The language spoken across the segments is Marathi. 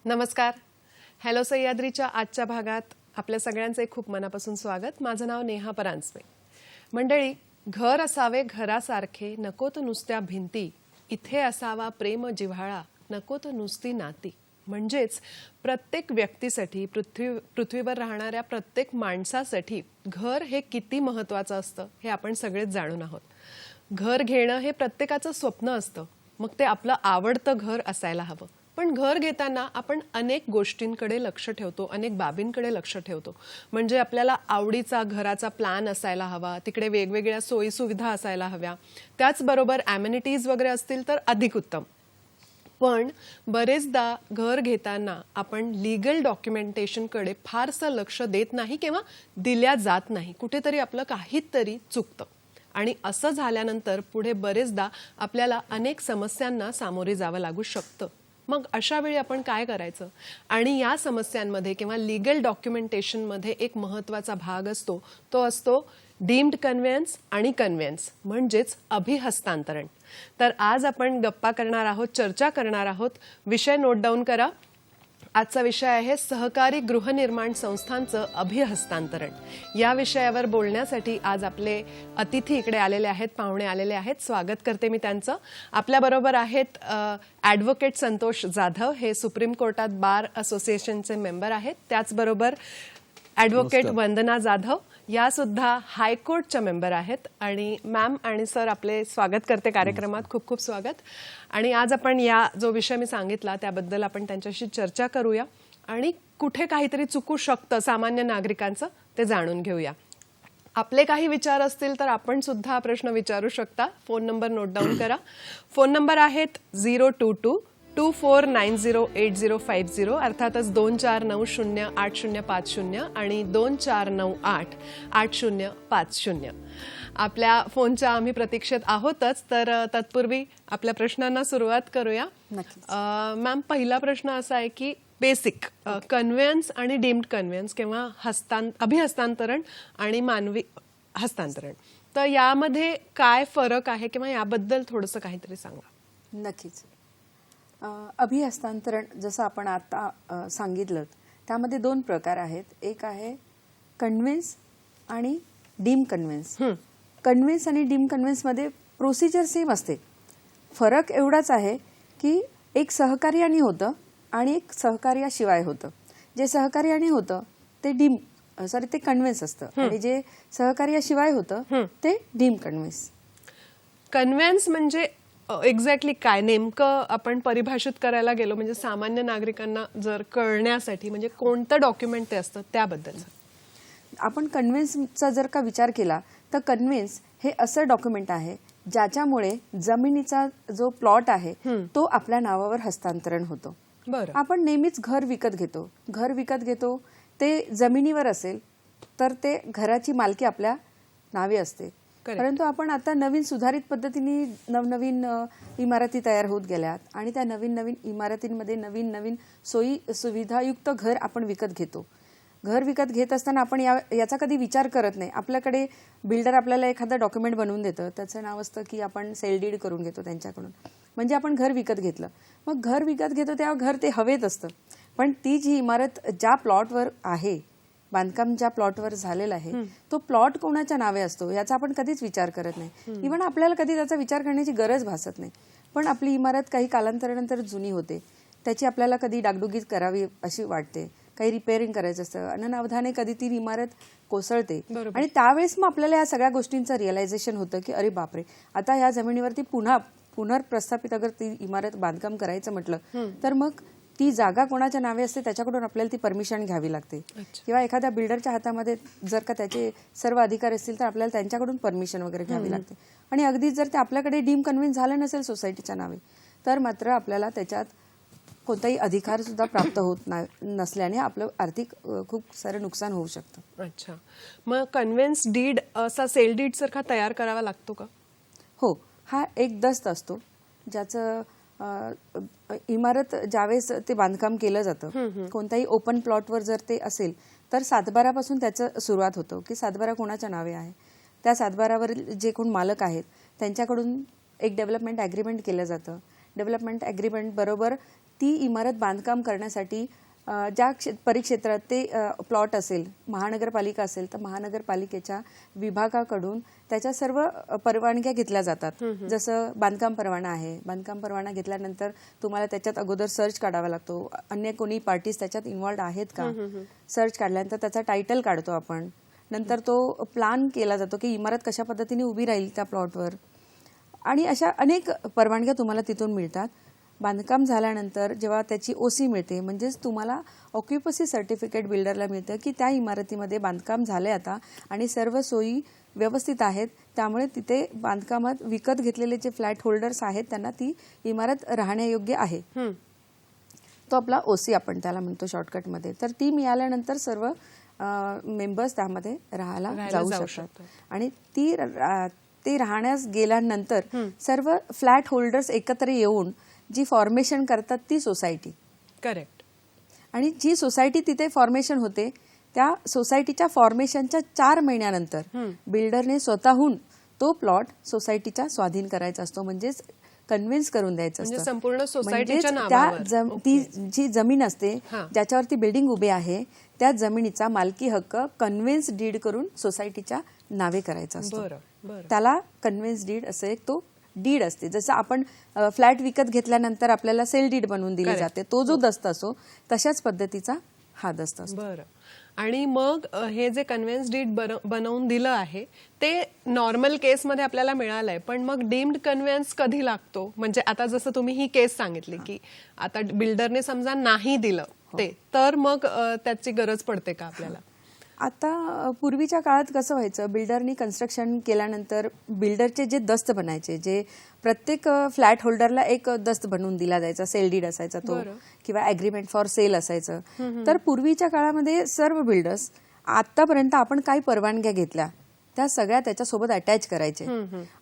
नमस्कार. हॅलो सह्याद्रीच्या आजच्या भागात आपल्या सगळ्यांचे खूप मनापासून स्वागत. माझं नाव नेहा परांजपे. मंडळी, घर असावे घरासारखे, नको तो नुसत्या भिंती, इथे असावा प्रेम जिव्हाळा, नको तो नुसती नाती. म्हणजेच प्रत्येक व्यक्तीसाठी, पृथ्वीवर राहणाऱ्या प्रत्येक माणसासाठी घर हे किती महत्त्वाचं असतं हे आपण सगळेच जाणून आहोत. घर घेणं हे प्रत्येकाचं स्वप्न असतं, मग ते आपलं आवडतं घर असायला हवं. पण घर घेताना आपण अनेक गोष्टींकडे लक्ष ठेवतो, अनेक बाबींकडे लक्ष ठेवतो. म्हणजे आपल्याला आवडीचा घराचा प्लॅन असायला हवा, तिकडे वेगवेगळ्या सोयी सुविधा असायला हव्या, त्याचबरोबर ॲमेनिटीज वगैरे असतील तर अधिक उत्तम. पण बरेचदा घर घेताना आपण लीगल डॉक्युमेंटेशनकडे फारसं लक्ष देत नाही किंवा दिल्या जात नाही. कुठेतरी आपलं काहीतरी चुकतं आणि असं झाल्यानंतर पुढे बरेचदा आपल्याला अनेक समस्यांना सामोरे जावं लागू शकतं. मग अशा वेळी आपण काय करायचं? आणि या समस्यांमध्ये किंवा लीगल डॉक्युमेंटेशनमध्ये एक महत्त्वाचा भाग असतो, तो असतो डीम्ड कन्व्हेन्स आणि कन्व्हेन्स म्हणजेच अभिहस्तांतरण. तर आज आपण गप्पा करणार आहोत, चर्चा करणार आहोत. विषय नोट डाऊन करा. आजचा विषय आहे सहकारी गृहनिर्माण संस्थांचं अभिहस्तांतरण. या विषयावर बोलण्यासाठी आज आपले अतिथी इकडे आलेले आहेत, पाहुणे आलेले आहेत. स्वागत करते मी त्यांचं. आपल्याबरोबर आहेत ॲडव्होकेट संतोष जाधव, हे सुप्रीम कोर्टात बार असोसिएशनचे मेंबर आहेत. त्याचबरोबर ॲडव्होकेट वंदना जाधव, या सुद्धा हायकोर्टच्या मेंबर आहेत. आणि मॅम आणि सर, आपले स्वागत करते कार्यक्रमात. खूप खूप स्वागत. आणि आज आपण या जो विषय मी सांगितला त्याबद्दल आपण त्यांच्याशी चर्चा करूया आणि कुठे काहीतरी चुकू शकतं सामान्य नागरिकांचं ते जाणून घेऊया. आपले काही विचार असतील तर आपण सुद्धा हा प्रश्न विचारू शकता. फोन नंबर नोट डाऊन करा. फोन नंबर आहेत 02224908050, अर्थातच 24908050 आणि 24988050. आपल्या फोनच्या आम्ही प्रतीक्षेत आहोतच. तर तत्पूर्वी आपल्या प्रश्नांना सुरुवात करूया. मॅम, पहिला प्रश्न असा आहे की बेसिक कन्व्हेन्स आणि डीम्ड कन्व्हेन्स किंवा अभिहस्तांतरण आणि मानवी हस्तांतरण, तर यामध्ये काय फरक आहे किंवा याबद्दल थोडंसं काहीतरी सांगा. नक्कीच. अभिहस्तांतरण जसं आपण आता सांगितलं त्यामध्ये दोन प्रकार आहेत. एक आहे कन्व्हेन्स आणि डीम कन्व्हेन्स. कन्व्हेन्स आणि डीम कन्व्हेन्समध्ये प्रोसिजर सेम असते. फरक एवढाच आहे की एक सहकार्याने होतं आणि एक सहकार्याशिवाय होतं. जे सहकार्याने होतं ते ते कन्व्हेन्स असतं आणि जे सहकार्याशिवाय होतं ते डीम कन्व्हेन्स. कन्व्हेन्स म्हणजे एक्झॅक्टली काय नेमकं आपण परिभाषित करायला गेलो म्हणजे सामान्य नागरिकांना जर कळण्यासाठी म्हणजे कोणतं डॉक्युमेंट ते असतं त्याबद्दल आपण कन्व्हेन्सचा जर का विचार केला तर कन्व्हेन्स हे असं डॉक्युमेंट आहे ज्याच्यामुळे जमिनीचा जो प्लॉट आहे तो आपल्या नावावर हस्तांतरण होतो. आपण नेहमीच घर विकत घेतो ते जमिनीवर असेल तर ते घराची मालकी आपल्या नावे असते. परंतु आपण आता नवीन सुधारित पद्धतीने नवनवीन इमारती तयार होत गेल्यात आणि त्या नवीन इमारतींमध्ये नवीन सोयी सुविधायुक्त घर आपण विकत घेतो. घर विकत घेत असताना आपण याचा कधी विचार करत नाही. आपल्याकडे बिल्डर आपल्याला एखादा डॉक्युमेंट बनवून देतं, त्याचं नाव असतं की आपण सेल डीड करून घेतो त्यांच्याकडून, म्हणजे आपण घर विकत घेतलं. मग घर विकत घेतो तेव्हा घर ते हवेत असतं, पण ती जी इमारत ज्या प्लॉटवर आहे, बांधकाम ज्या प्लॉटवर झालेला आहे तो प्लॉट कोणाच्या नावे असतो याचा आपण कधीच विचार करत नाही. इव्हन आपल्याला कधी त्याचा विचार करण्याची गरज भासत नाही. पण आपली इमारत काही कालांतरानंतर जुनी होते, त्याची आपल्याला कधी डागडुगी करावी अशी वाटते. काही रिपेअरिंग करायचं असतं, अनवधाने कधी ती इमारत कोसळते बरोबर. आणि त्यावेळेस मग आपल्याला या सगळ्या गोष्टींचं रिअलायझेशन होतं की अरे बापरे, आता या जमिनीवरती पुनर्प्रस्थापित अगर ती इमारत बांधकाम करायचं म्हटलं तर मग ती जागा कोणाच्या नावे असते त्याच्याकडून आपल्याला ती परमिशन घ्यावी लागते, किंवा एखाद्या बिल्डरच्या हातामध्ये जर का त्याचे सर्व अधिकार असतील तर आपल्याला त्यांच्याकडून परमिशन वगैरे घ्यावी लागते. आणि अगदी जर ते आपल्याकडे डीम कन्व्हिन्स झालं नसेल सोसायटीच्या नावे तर मात्र आपल्याला त्याच्यात कोणताही अधिकार सुद्धा प्राप्त होत नसल्याने आपलं आर्थिक खूप सारं नुकसान होऊ शकतं. अच्छा, मग कन्व्हेन्स डीड असा सेल डीड सारखा तयार करावा लागतो का? हो, हा एक दस्त असतो ज्याचं इमारत ज्यावेळेस ते बांधकाम केलं जातं, कोणत्याही ओपन प्लॉटवर जर ते असेल तर सातबारापासून त्याचं सुरुवात होतं की सातबारा कोणाच्या नावे आहे, त्या सातबारावरील जे कोण मालक आहेत त्यांच्याकडून एक डेव्हलपमेंट ॲग्रीमेंट केलं जातं. डेव्हलपमेंट ॲग्रीमेंट बरोबर ती इमारत बांधकाम करण्यासाठी ज्या परिक्षेत्रात ते प्लॉट असेल, महानगरपालिका असेल तर महानगरपालिकेच्या विभागाकडून त्याच्या सर्व परवानग्या घेतल्या जातात. जसं बांधकाम परवाना आहे, बांधकाम परवाना घेतल्यानंतर तुम्हाला त्याच्यात अगोदर सर्च काढावा लागतो, अन्य कोणी पार्टीज त्याच्यात इन्व्हॉल्ड आहेत का. सर्च काढल्यानंतर त्याचा टायटल काढतो आपण, नंतर तो प्लान केला जातो की इमारत कशा पद्धतीने उभी राहील त्या प्लॉटवर, आणि अशा अनेक परवानग्या तुम्हाला तिथून मिळतात. बांधकाम झाल्यानंतर जेव्हा त्याची ओसी मिळते, म्हणजेच तुम्हाला ऑक्युपसी सर्टिफिकेट बिल्डरला मिळतं की त्या इमारतीमध्ये बांधकाम झाले आता आणि सर्व सोयी व्यवस्थित आहेत, त्यामुळे तिथे बांधकामात विकत घेतलेले जे फ्लॅट होल्डर्स आहेत त्यांना ती इमारत राहण्यायोग्य आहे. तो आपला ओसी आपण त्याला म्हणतो शॉर्टकटमध्ये. तर ती मिळाल्यानंतर सर्व मेंबर्स त्यामध्ये राहायला जाऊ शकतात. आणि ते राहण्यास गेल्यानंतर सर्व फ्लॅट होल्डर्स एकत्र येऊन जी फॉर्मेशन करतात ती सोसायटी. करेक्ट. आणि जी सोसायटी तिथे फॉर्मेशन होते त्या सोसायटीच्या फॉर्मेशनच्या 4 महिन्यानंतर बिल्डरने स्वतःहून तो प्लॉट सोसायटीच्या स्वाधीन करायचा असतो, म्हणजेच कन्व्हिन्स करून द्यायचं असतं. संपूर्ण सोसायटीच्या नावावर ती जी जमीन असते ज्याच्यावरती बिल्डिंग उभे आहे त्या जमिनीचा मालकी हक्क कन्व्हिन्स डीड करून सोसायटीच्या नावे करायचा असतो. त्याला कन्व्हिन्स डीड असं एक तो डीड असते. जसं आपण फ्लॅट विकत घेतल्यानंतर आपल्याला सेल डीड बनवून दिली जाते, तो जो दस्त असतो तशाच पद्धतीचा हा दस्त असतो. बरं. आणि मग हे जे कन्व्हेन्स डीड बनवून दिलं आहे ते नॉर्मल केसमध्ये आपल्याला मिळालंय, पण मग डीम्ड कन्व्हेन्स कधी लागतो? म्हणजे आता जसं तुम्ही ही केस सांगितली की आता बिल्डरने समजा नाही दिलं ते, तर मग त्याची गरज पडते का आपल्याला? आता पूर्वीच्या काळात कसं व्हायचं, बिल्डरनी कन्स्ट्रक्शन केल्यानंतर बिल्डरचे जे दस्त बनायचे, जे प्रत्येक फ्लॅट होल्डरला एक दस्त बनवून दिला जायचा, सेल डीड असायचा तो, किंवा ॲग्रीमेंट फॉर सेल असायचं. तर पूर्वीच्या काळामध्ये सर्व बिल्डर्स आतापर्यंत आपण काही परवानग्या घेतल्या त्या सगळ्या त्याच्यासोबत अटॅच करायचे.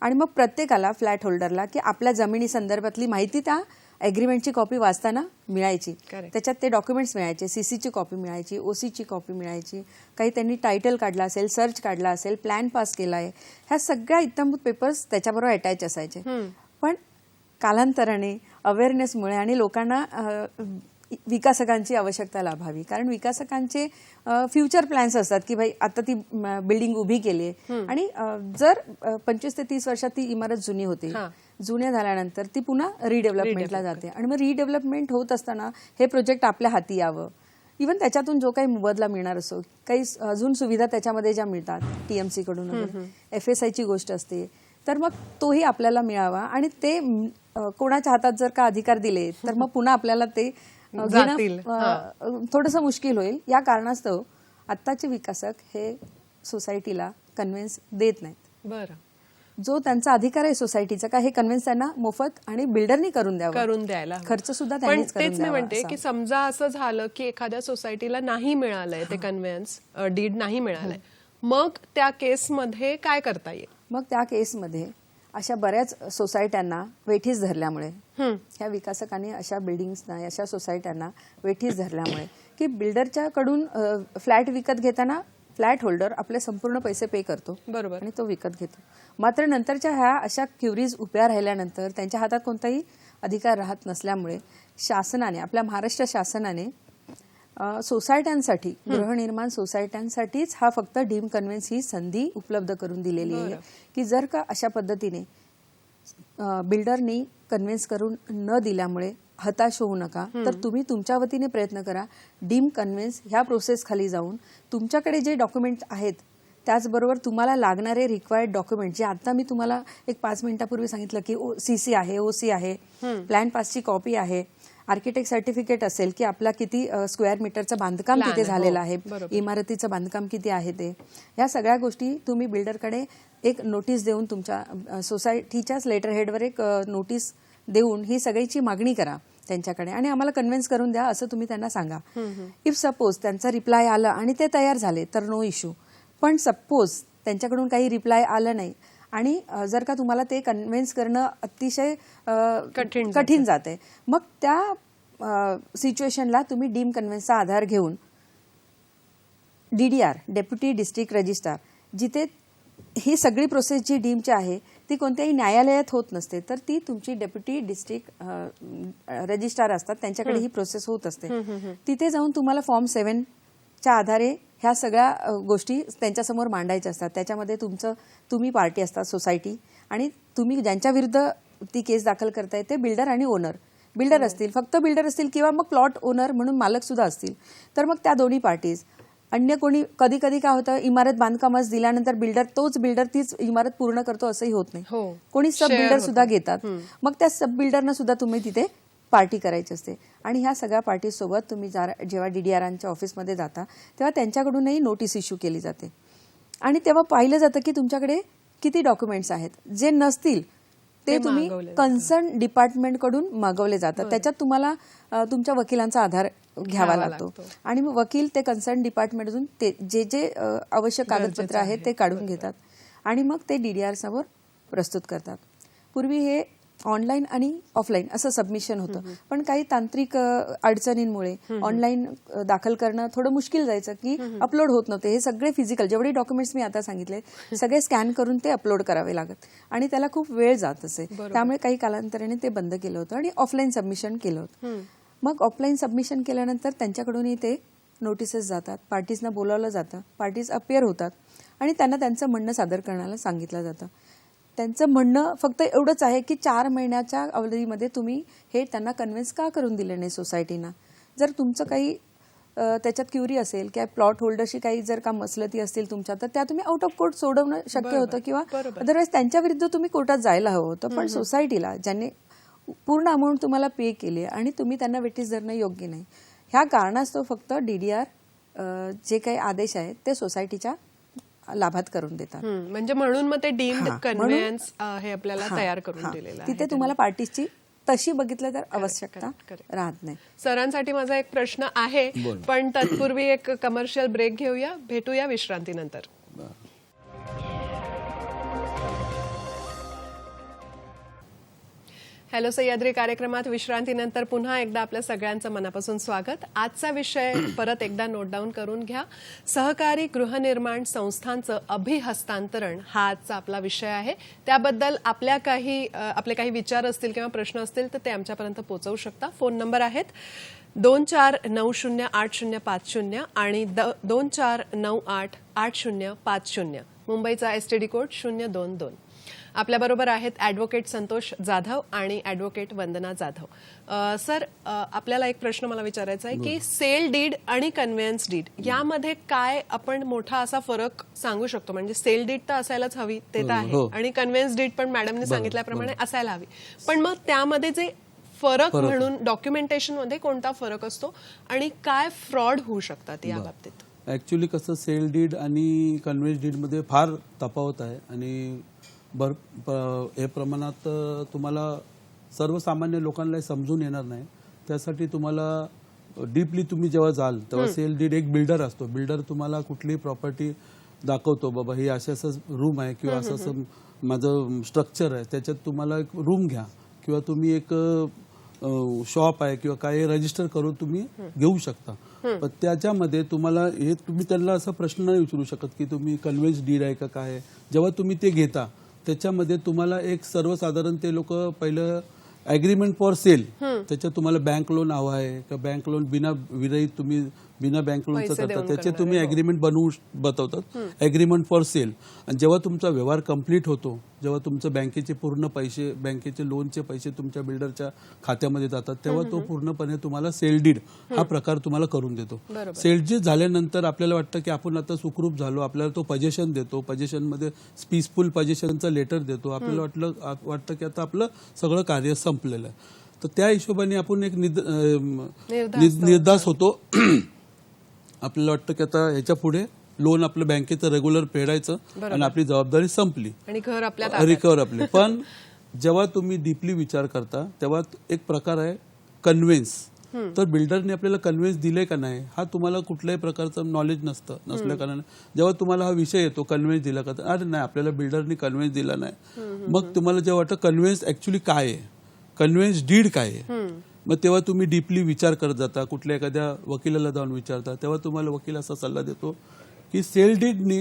आणि मग प्रत्येकाला फ्लॅट होल्डरला की आपल्या जमिनी संदर्भातली माहिती त्या ॲग्रीमेंटची कॉपी वाचताना मिळायची. त्याच्यात ते डॉक्युमेंट्स मिळायचे, सीसीची कॉपी मिळायची, ओसीची कॉपी मिळायची, काही त्यांनी टायटल काढला असेल, सर्च काढला असेल, प्लॅन पास केला आहे, ह्या सगळ्या इत्थंभूत पेपर्स त्याच्याबरोबर अटॅच असायचे. पण कालांतराने अवेअरनेसमुळे आणि लोकांना विकासकांची आवश्यकता लाभावी, कारण विकासकांचे फ्युचर प्लॅन्स असतात की भाई आता ती बिल्डिंग उभी केली आहे आणि जर 25 ते 30 वर्षात ती इमारत जुनी होते, जुन्या झाल्यानंतर ती पुन्हा रिडेव्हलपमेंटला जाते. आणि मग रिडेव्हलपमेंट होत असताना हे प्रोजेक्ट आपल्या हाती यावं, इव्हन त्याच्यातून जो काही मोबदला मिळणार असो, काही अजून सुविधा त्याच्यामध्ये ज्या मिळतात TMC कडून, FSIची गोष्ट असते, तर मग तोही आपल्याला मिळावा. आणि ते कोणाच्या हातात जर का अधिकार दिले तर मग पुन्हा आपल्याला ते थोडंसं मुश्किल होईल. या कारणास्तव आत्ताचे विकासक हे सोसायटीला कन्व्हिन्स देत नाहीत. बरं. जो त्यांचा अधिकार आहे सोसायटीचा का हे कन्व्हिन्स त्यांना मोफत आणि बिल्डरनी करून द्यायला, खर्च सुद्धा त्यांनीच करून द्यावा. पण तेच मी म्हणते की समजा असं झालं की एखाद्या सोसायटीला नाही मिळालंय ते कन्व्हिन्स डीड नाही मिळालंय, मग त्या केसमध्ये काय करता येईल? मग त्या केसमध्ये अशा बऱ्याच सोसायट्यांना वेठीस धरल्यामुळे, ह्या विकासकांनी अशा बिल्डिंग्सना, अशा सोसायट्यांना वेठीस धरल्यामुळे की बिल्डरच्या कडून फ्लॅट विकत घेताना फ्लॅट होल्डर आपले संपूर्ण पैसे पे करतो, बरोबर, आणि तो विकत घेतो. मात्र नंतरच्या ह्या अशा क्युरीज उभ्या राहिल्यानंतर त्यांच्या हातात कोणताही अधिकार राहत नसल्यामुळे शासनाने, आपल्या महाराष्ट्र शासनाने सोसायट्यांसाठी, गृहनिर्माण सोसायट्यांसाठीच हा फक्त डीम कन्व्हिन्स ही संधी उपलब्ध करून दिलेली आहे की जर का अशा पद्धतीने बिल्डरनी कन्व्हिन्स करून न दिल्यामुळे हताश होऊ नका. तर तुम्ही तुमच्या वतीने प्रयत्न करा. डीम कन्व्हिन्स ह्या प्रोसेस खाली जाऊन तुमच्याकडे जे डॉक्युमेंट आहेत त्याचबरोबर तुम्हाला लागणारे रिक्वायर्ड डॉक्युमेंट जे आता मी तुम्हाला एक 5 मिनिटापूर्वी सांगितलं की CC आहे, OC आहे, प्लॅन पासची कॉपी आहे, आर्किटेक्ट सर्टिफिकेट असेल की आपला किती स्क्वेअर मीटरचं बांधकाम Plan किती आहे, झालेलं हो, आहे, बरोबर. इमारतीचं बांधकाम किती आहे ते, या सगळ्या गोष्टी तुम्ही बिल्डरकडे एक नोटीस देऊन तुमच्या सोसायटीच्याच लेटर हेडवर एक नोटीस देऊन ही सगळीची मागणी करा त्यांच्याकडे आणि आम्हाला कन्व्हिन्स करून द्या असं तुम्ही त्यांना सांगा. इफ सपोज त्यांचा रिप्लाय आला आणि ते तयार झाले तर नो इश्यू. पण सपोज त्यांच्याकडून काही रिप्लाय आलं नाही आणि जर का तुम्हाला ते कन्व्हिन्स करणं अतिशय कठीण जाते, मग त्या सिच्युएशनला तुम्ही डीम कन्व्हिन्सचा आधार घेऊन DDR डेप्युटी डिस्ट्रिक्ट रजिस्ट्रार, जिथे ही सगळी प्रोसेस जी डीमची आहे ती कोणत्याही न्यायालयात होत नसते, तर ती तुमची डेप्युटी डिस्ट्रिक्ट रजिस्ट्रार असतात त्यांच्याकडे ही प्रोसेस होत असते. तिथे जाऊन तुम्हाला फॉर्म 7 च्या आधारे ह्या सगळ्या गोष्टी त्यांच्यासमोर मांडायच्या असतात. त्याच्यामध्ये तुम्ही पार्टी असतात सोसायटी आणि तुम्ही ज्यांच्या विरुद्ध ती केस दाखल करताय ते बिल्डर आणि ओनर. बिल्डर असतील, फक्त बिल्डर असतील किंवा मग प्लॉट ओनर म्हणून मालक सुद्धा असतील, तर मग त्या दोन्ही पार्टीज. अन्य कोणी कधी कधी काय होतं, इमारत बांधकामास दिल्यानंतर तोच बिल्डर तीच इमारत पूर्ण करतो असंही होत नाही. कोणी सब बिल्डर सुद्धा घेतात. मग त्या सब बिल्डरनं सुद्धा तुम्ही तिथे पार्टी करायची असते आणि ह्या सगळ्या पार्टी सोबत तुम्ही जेव्हा DDRच्या ऑफिसमध्ये जाता तेव्हा त्यांच्याकडूनही नोटीस इश्यू केली जाते आणि तेव्हा पाहिलं जातं की तुमच्याकडे किती डॉक्युमेंट्स आहेत. जे नसतील ते तुम्ही कन्सर्न डिपार्टमेंटकडून मागवले जातात. त्याच्यात तुम्हाला तुमच्या वकिलांचा आधार घ्यावा लागतो आणि मग वकील ते कन्सर्न डिपार्टमेंटमधून ते जे आवश्यक कागदपत्र आहेत ते काढून घेतात आणि मग ते DDR समोर प्रस्तुत करतात. पूर्वी हे ऑनलाईन आणि ऑफलाईन असं सबमिशन होतं, पण काही तांत्रिक अडचणींमुळे ऑनलाईन दाखल करणं थोडं मुश्किल जायचं की अपलोड होत नव्हते. हे सगळे फिजिकल जेवढे डॉक्युमेंट्स मी आता सांगितले सगळे स्कॅन करून ते अपलोड करावे लागत आणि त्याला खूप वेळ जात असे. त्यामुळे काही कालांतराने ते बंद केलं होतं आणि ऑफलाईन सबमिशन केलं होतं. मग ऑफलाईन सबमिशन केल्यानंतर त्यांच्याकडूनही ते नोटिसेस जातात, पार्टीजना बोलावलं जातं, पार्टीज अपिअर होतात आणि त्यांना त्यांचं म्हणणं सादर करण्याला सांगितलं जातं. त्यांचं म्हणणं फक्त एवढंच आहे की 4 महिन्याच्या अवधीमध्ये तुम्ही हे त्यांना कन्व्हिन्स का करून दिले नाही सोसायटीना. जर तुमचं काही त्याच्यात क्युरी असेल किंवा प्लॉट होल्डरशी काही जर का मसलती असतील तुमच्या, तर त्या तुम्ही आउट ऑफ कोर्ट सोडवणं शक्य होतं किंवा अदरवाईज त्यांच्या विरुद्ध तुम्ही कोर्टात जायला हवं होतं. पण सोसायटीला ज्यांनी पूर्ण अमाऊंट तुम्हाला पे केली आणि तुम्ही त्यांना वेटीस धरणं योग्य नाही, ह्या कारणास्तव फक्त DDR जे काही आदेश आहेत ते सोसायटीच्या लाभात करून देतात. म्हणजे म्हणून मग ते डीम्ड कन्व्हिन्स हे आपल्याला तयार करून दिलेलं आहे. तिथे तुम्हाला पार्टीची तशी बघितलं तर आवश्यकता राहत नाही. सरांसाठी माझा एक प्रश्न आहे, पण तत्पूर्वी एक कमर्शियल ब्रेक घेऊया. भेटूया विश्रांतीनंतर. हॅलो सह्याद्री कार्यक्रमात विश्रांतीनंतर पुन्हा एकदा आपल्या सगळ्यांचं मनापासून स्वागत. आजचा विषय परत एकदा नोट डाऊन करून घ्या. सहकारी गृहनिर्माण संस्थांचं अभिहस्तांतरण हा आजचा आपला विषय आहे. त्याबद्दल आपले काही विचार असतील किंवा प्रश्न असतील तर ते आमच्यापर्यंत पोहोचवू शकता. फोन नंबर आहेत 24908050 आणि 24988050. मुंबईचा STD कोड 022. आपल्याबरोबर आहेत ॲडव्होकेट संतोष जाधव आणि ॲडव्होकेट वंदना जाधव. सर, आपल्याला एक प्रश्न मला विचारायचा आहे की सेल डीड आणि कन्व्हिन्स डीड यामध्ये काय आपण मोठा असा फरक सांगू शकतो? म्हणजे सेल डीड तर असायलाच हवी, ते तर आहे, आणि कन्व्हिन्स डीड पण मॅडमने सांगितल्याप्रमाणे असायला हवी, पण मग त्यामध्ये जे फरक म्हणून डॉक्युमेंटेशन मध्ये कोणता फरक असतो आणि काय फ्रॉड होऊ शकतात या बाबतीत? ऍक्च्युली कसं, सेल डीड आणि कन्व्हिन्स डीड मध्ये फार तफावत आहे आणि हे प्रमाणात तुम्हाला सर्वसामान्य लोकांना समजून येणार नाही. त्यासाठी तुम्हाला डीपली तुम्ही जेव्हा जाल तेव्हा सेल डीड एक बिल्डर असतो. बिल्डर तुम्हाला कुठली प्रॉपर्टी दाखवतो, बाबा ही असं रूम आहे किंवा असं माझं स्ट्रक्चर आहे, त्याच्यात तुम्हाला एक रूम घ्या किंवा तुम्ही एक शॉप आहे किंवा काही रजिस्टर करून तुम्ही घेऊ शकता. पण त्याच्यामध्ये तुम्हाला हे तुम्ही त्यांना असा प्रश्न नाही विचारू शकत की तुम्ही कन्व्हिन्स डीड आहे का काय. जेव्हा तुम्ही ते घेता त्याच्यामध्ये तुम्हाला एक सर्वसाधारण ते लोक पहिलं अग्रीमेंट फॉर सेल, त्याच्यात तुम्हाला बँक लोन हवं आहे का बँक लोन बिना विरहित तुम्ही बिना बँक लोनचं पैसे करतात देऊन त्याचे करणारे, तुम्ही हो. ॲग्रीमेंट बनवू बतवतात ॲग्रीमेंट फॉर सेल. आणि जेव्हा तुमचा व्यवहार कंप्लीट होतो, जेव्हा तुमचं बँकेचे पूर्ण पैसे, बँकेचे लोनचे पैसे तुमच्या बिल्डरच्या खात्यामध्ये जातात, तेव्हा तो पूर्णपणे तुम्हाला सेल डीड हा प्रकार तुम्हाला करून देतो. बरोबर. सेल डीड झाल्यानंतर आपल्याला वाटतं की आपण आता सुखरूप झालो, आपल्याला तो पजेशन देतो, पजेशनमध्ये पीसफुल पजेशनचं लेटर देतो, आपल्याला वाटतं की आता आपलं सगळं कार्य संपलेलं आहे. तर त्या हिशोबाने आपण एक निर्धास होतो. आपल्याला वाटतं की आता ह्याच्या पुढे लोन आपलं बँकेचं रेग्युलर फेडायचं आणि आपली जबाबदारी संपली, आणि घर आपल्या ताब्यात. रिकवर आपले. पण जेव्हा तुम्ही डीपली विचार करता तेव्हा एक प्रकार आहे कन्व्हेन्स. तर बिल्डरने आपल्याला कन्व्हेन्स दिले का नाही हा तुम्हाला कुठल्याही प्रकारचं नॉलेज नसल्या कारणाने जेव्हा तुम्हाला हा विषय येतो कन्व्हेन्स दिला का, अरे नाही आपल्याला बिल्डरने कन्व्हेन्स दिला नाही, मग तुम्हाला जेव्हा वाटतं कन्व्हेन्स ऍक्च्युली काय आहे, कन्व्हेन्स डीड काय आहे, मग तेव्हा तुम्ही डीपली विचार करत जाता, कुठल्या एखाद्या वकिलाला जाऊन विचारता, तेव्हा तुम्हाला वकील असा सल्ला देतो की सेल डीडनी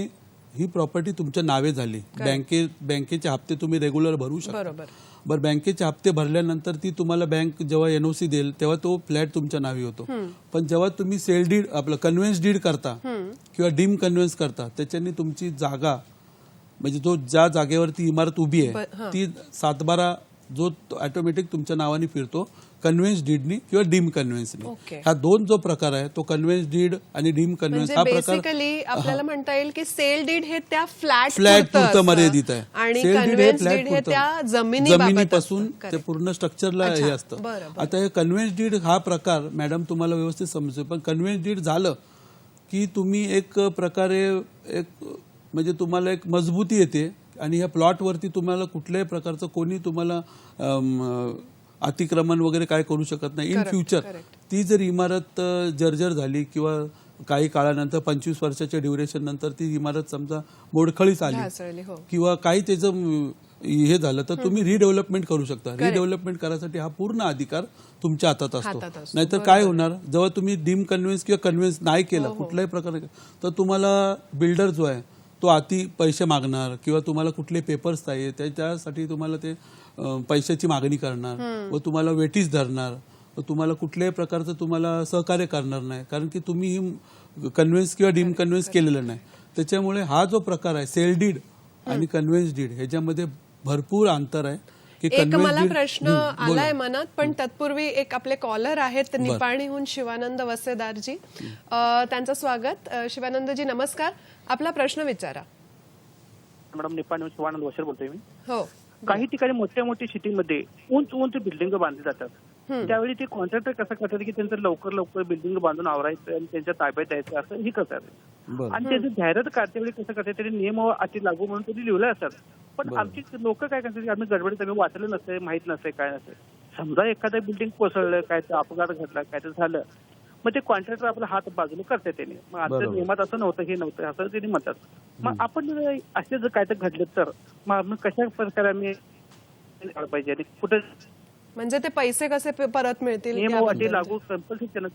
ही प्रॉपर्टी तुमच्या नावे झाली, बँकेचे हप्ते तुम्ही रेग्युलर भरू शकता. बरोबर. बरं, बँकेचे हप्ते भरल्यानंतर ती तुम्हाला बँक जेव्हा एनओसी देईल तेव्हा तो फ्लॅट तुमच्या नावे होतो. पण जेव्हा तुम्ही सेल डीड आपलं कन्व्हेन्स डीड करता किंवा डीम कन्व्हेन्स करता, त्याच्यानी तुमची जागा म्हणजे जो ज्या जागेवरती इमारत उभी आहे ती 7/12 जो ऑटोमॅटिक तुमच्या नावाने फिरतो, कन्व्हेन्स डीडनी किंवा डीम कन्व्हेन्सनी. ओके. हा दोन जो प्रकार आहे तो कन्व्हेन्स डीड आणि डीम कन्व्हेन्स म्हणजे हा प्रकार बेसिकली आपल्याला म्हणता येईल की सेल डीड हे त्या फ्लॅट पुरतं मर्यादित आहे. आणि सेल डीड हे कन्व्हेन्स फ्लॅट डीड हे पुरतं. त्या जमिनीपासून असतं. ते पूर्ण स्ट्रक्चरला हे असतं. बरं, आता हे कन्व्हेन्स डीड हा प्रकार मॅडम तुम्हाला व्यवस्थित समजेल, पण कन्व्हेन्स डीड झालं की तुम्ही एक प्रकारे एक म्हणजे तुम्हाला एक मजबूती येते आणि ह्या प्लॉटवरती तुम्हाला कुठल्याही प्रकारचं कोणी तुम्हाला अतिक्रमण वगैरे काय करू शकत नाही. इन फ्युचर ती जर इमारत जर्जर झाली किंवा काही काळानंतर 25 वर्षाच्या ड्युरेशन नंतर ती इमारत समजा मोडखळीस आली ढासळली, हो. किंवा काही त्याचं हे झालं तर तुम्ही रिडेव्हलपमेंट करू शकता. रिडेव्हलपमेंट करायसाठी हा पूर्ण अधिकार तुमच्या हातात असतो. नाहीतर काय होणार, जेव्हा तुम्ही डीम कन्व्हेन्स किंवा कन्व्हेन्स नाही केलं कुठल्याही प्रकारे, तर तुम्हाला बिल्डर जो आहे तो अति पैसे मागणार किंवा तुम्हाला कुठले पेपर्स नाही त्याच्यासाठी तुम्हाला ते पैशाची मागणी करणार व तुम्हाला वेटीस धरणार व तुम्हाला कुठल्याही प्रकारचं तुम्हाला सहकार्य करणार नाही, कारण की तुम्ही ही कन्व्हेन्स किंवा डीम कन्व्हेन्स केलेलं नाही. त्याच्यामुळे हा जो प्रकार आहे सेल डीड आणि कन्व्हेन्स डीड ह्याच्यामध्ये भरपूर अंतर आहे. एक मला प्रश्न आलाय मनात, पण तत्पूर्वी एक आपले कॉलर आहेत निपाणीहून शिवानंद वसेदारजी, त्यांचं स्वागत. शिवानंदजी नमस्कार, आपला प्रश्न विचारा. मॅडम निपाणीहून शिवानंद वसेर बोलतोय मी. हो. काही ठिकाणी मोठ्या मोठ्या सिटीमध्ये उंच उंच बिल्डिंग बांधली जातात, त्यावेळी ते कॉन्ट्रॅक्टर कसं करतात की त्यांचं लवकर बिल्डिंग बांधून आवरायचं आणि त्यांच्या ताब्यात द्यायचं असं ही करतात. आणि त्याची जाहिरात काढतेवेळी कसं करतात त्यांनी नियम अटी लागू म्हणून त्यांनी लिहिलं असतात. पण आमची लोक काय करतात, आम्ही गडबडीत आम्ही वाचलं नसतंय, माहित नसतंय, काय नसतंय. समजा एखादं बिल्डिंग कोसळलं, काय तर अपघात घडला, काय तर झालं, मग ते कॉन्ट्रॅक्टर आपला हात बाजूला करते त्याने. मग आता नियमात असं नव्हतं, हे नव्हतं असं त्यांनी म्हणतात. मग आपण असे जर काय तर घडलं तर मग कशा प्रकारे आम्ही पाहिजे आणि कुठे म्हणजे ते पैसे कसे परत मिळतील नियम अटी लागू कंपल्सरी त्यांना.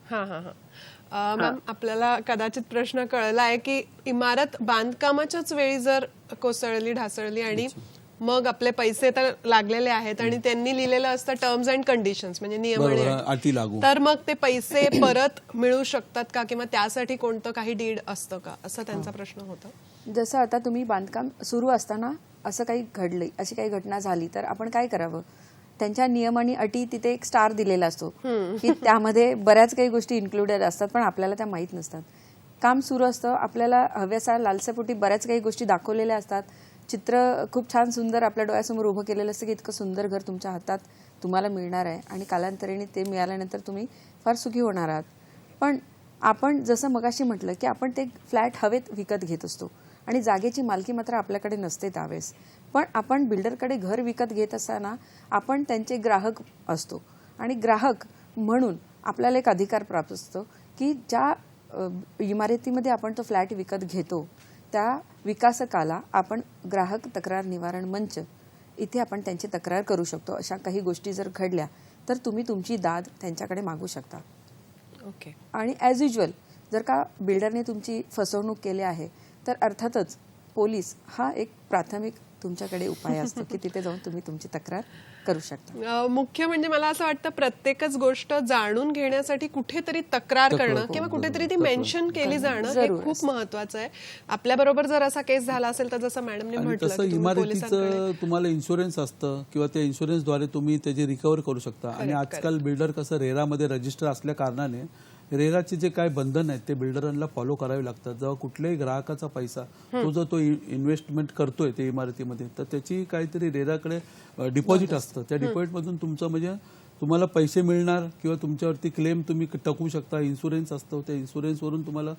हा हा हा मॅम, आपल्याला कदाचित प्रश्न कळला आहे की इमारत बांधकामाच्याच वेळी जर कोसळली, ढासळली आणि मग आपले पैसे तर लागलेले आहेत आणि त्यांनी लिहिलेलं असतं टर्म्स अँड कंडिशन्स म्हणजे नियम आणि अटी लागू, तर मग ते पैसे परत मिळू शकतात का किंवा त्यासाठी कोणतं काही डीड असतं का, असा त्यांचा प्रश्न होता. जसं आता तुम्ही बांधकाम सुरू असताना असं काही घडले, अशी काही घटना झाली तर आपण काय करावं, त्यांच्या नियम आणि अटी तिथे एक स्टार दिलेला असतो की त्यामध्ये बऱ्याच काही गोष्टी इन्क्लुडेड असतात पण आपल्याला त्या माहीत नसतात. काम सुरू असतं, आपल्याला हव्यासा लालसापोटी बऱ्याच काही गोष्टी दाखवलेल्या असतात, चित्र खूप छान सुंदर आपल्या डोळ्यासमोर उभं केलेलं असतं की इतकं सुंदर घर तुमच्या हातात तुम्हाला मिळणार आहे आणि कालांतराने ते मिळाल्यानंतर तुम्ही फार सुखी होणार आहात. पण आपण जसं मगाशी म्हटलं की आपण ते फ्लॅट हवेत विकत घेत असतो आणि जागेची मालकी मात्र आपल्याकडे नसते त्यावेळेस. पण आपण बिल्डरकडे घर विकत घेत असताना आपण त्यांचे ग्राहक असतो आणि ग्राहक म्हणून आपल्याला एक अधिकार प्राप्त असतो की ज्या इमारतीमध्ये आपण तो फ्लॅट विकत घेतो त्या विकासकाला आपण ग्राहक तक्रार निवारण मंच इथे आपण त्यांची तक्रार करू शकतो. अशा काही गोष्टी जर घडल्या तर तुम्ही तुमची दाद त्यांच्याकडे मागू शकता. ओके. आणि ॲज युजल जर का बिल्डरने तुमची फसवणूक केली आहे तर अर्थातच पोलीस हा एक प्राथमिक तुमच्याकडे उपाय असतो की तिथे जाऊन तुम्ही तुमची तक्रार करू शकता. मुख्य म्हणजे मला असं वाटतं प्रत्येकच गोष्ट जाणून घेण्यासाठी कुठेतरी तक्रार करणं किंवा कुठेतरी ती मेन्शन केली जाणं हे खूप महत्वाचं आहे. आपल्या बरोबर जर असा केस झाला असेल तर जसं मॅडमने आणि म्हटलं तसं की तुम्ही पोलिसांकडे इमारतीचं तुम्हाला इन्शुरन्स असतं किंवा त्या इन्शुरन्सद्वारे तुम्ही त्याची रिकव्हर करू शकता. आणि आजकाल बिल्डर कसं रेरामध्ये रजिस्टर असल्या कारणाने रेराचे जे काय बंधन आहेत ते बिल्डरांना फॉलो करावे लागतात. जेव्हा कुठल्याही ग्राहकाचा पैसा तो जर तो इन्व्हेस्टमेंट करतोय त्या इमारतीमध्ये तर त्याची काहीतरी रेराकडे डिपॉझिट असतं. त्या डिपॉझिटमधून तुमचं म्हणजे तुम्हाला पैसे मिळणार किंवा तुमच्यावरती क्लेम तुम्ही टकवू शकता. इन्शुरन्स असतो, त्या इन्शुरन्सवरून तुम्हाला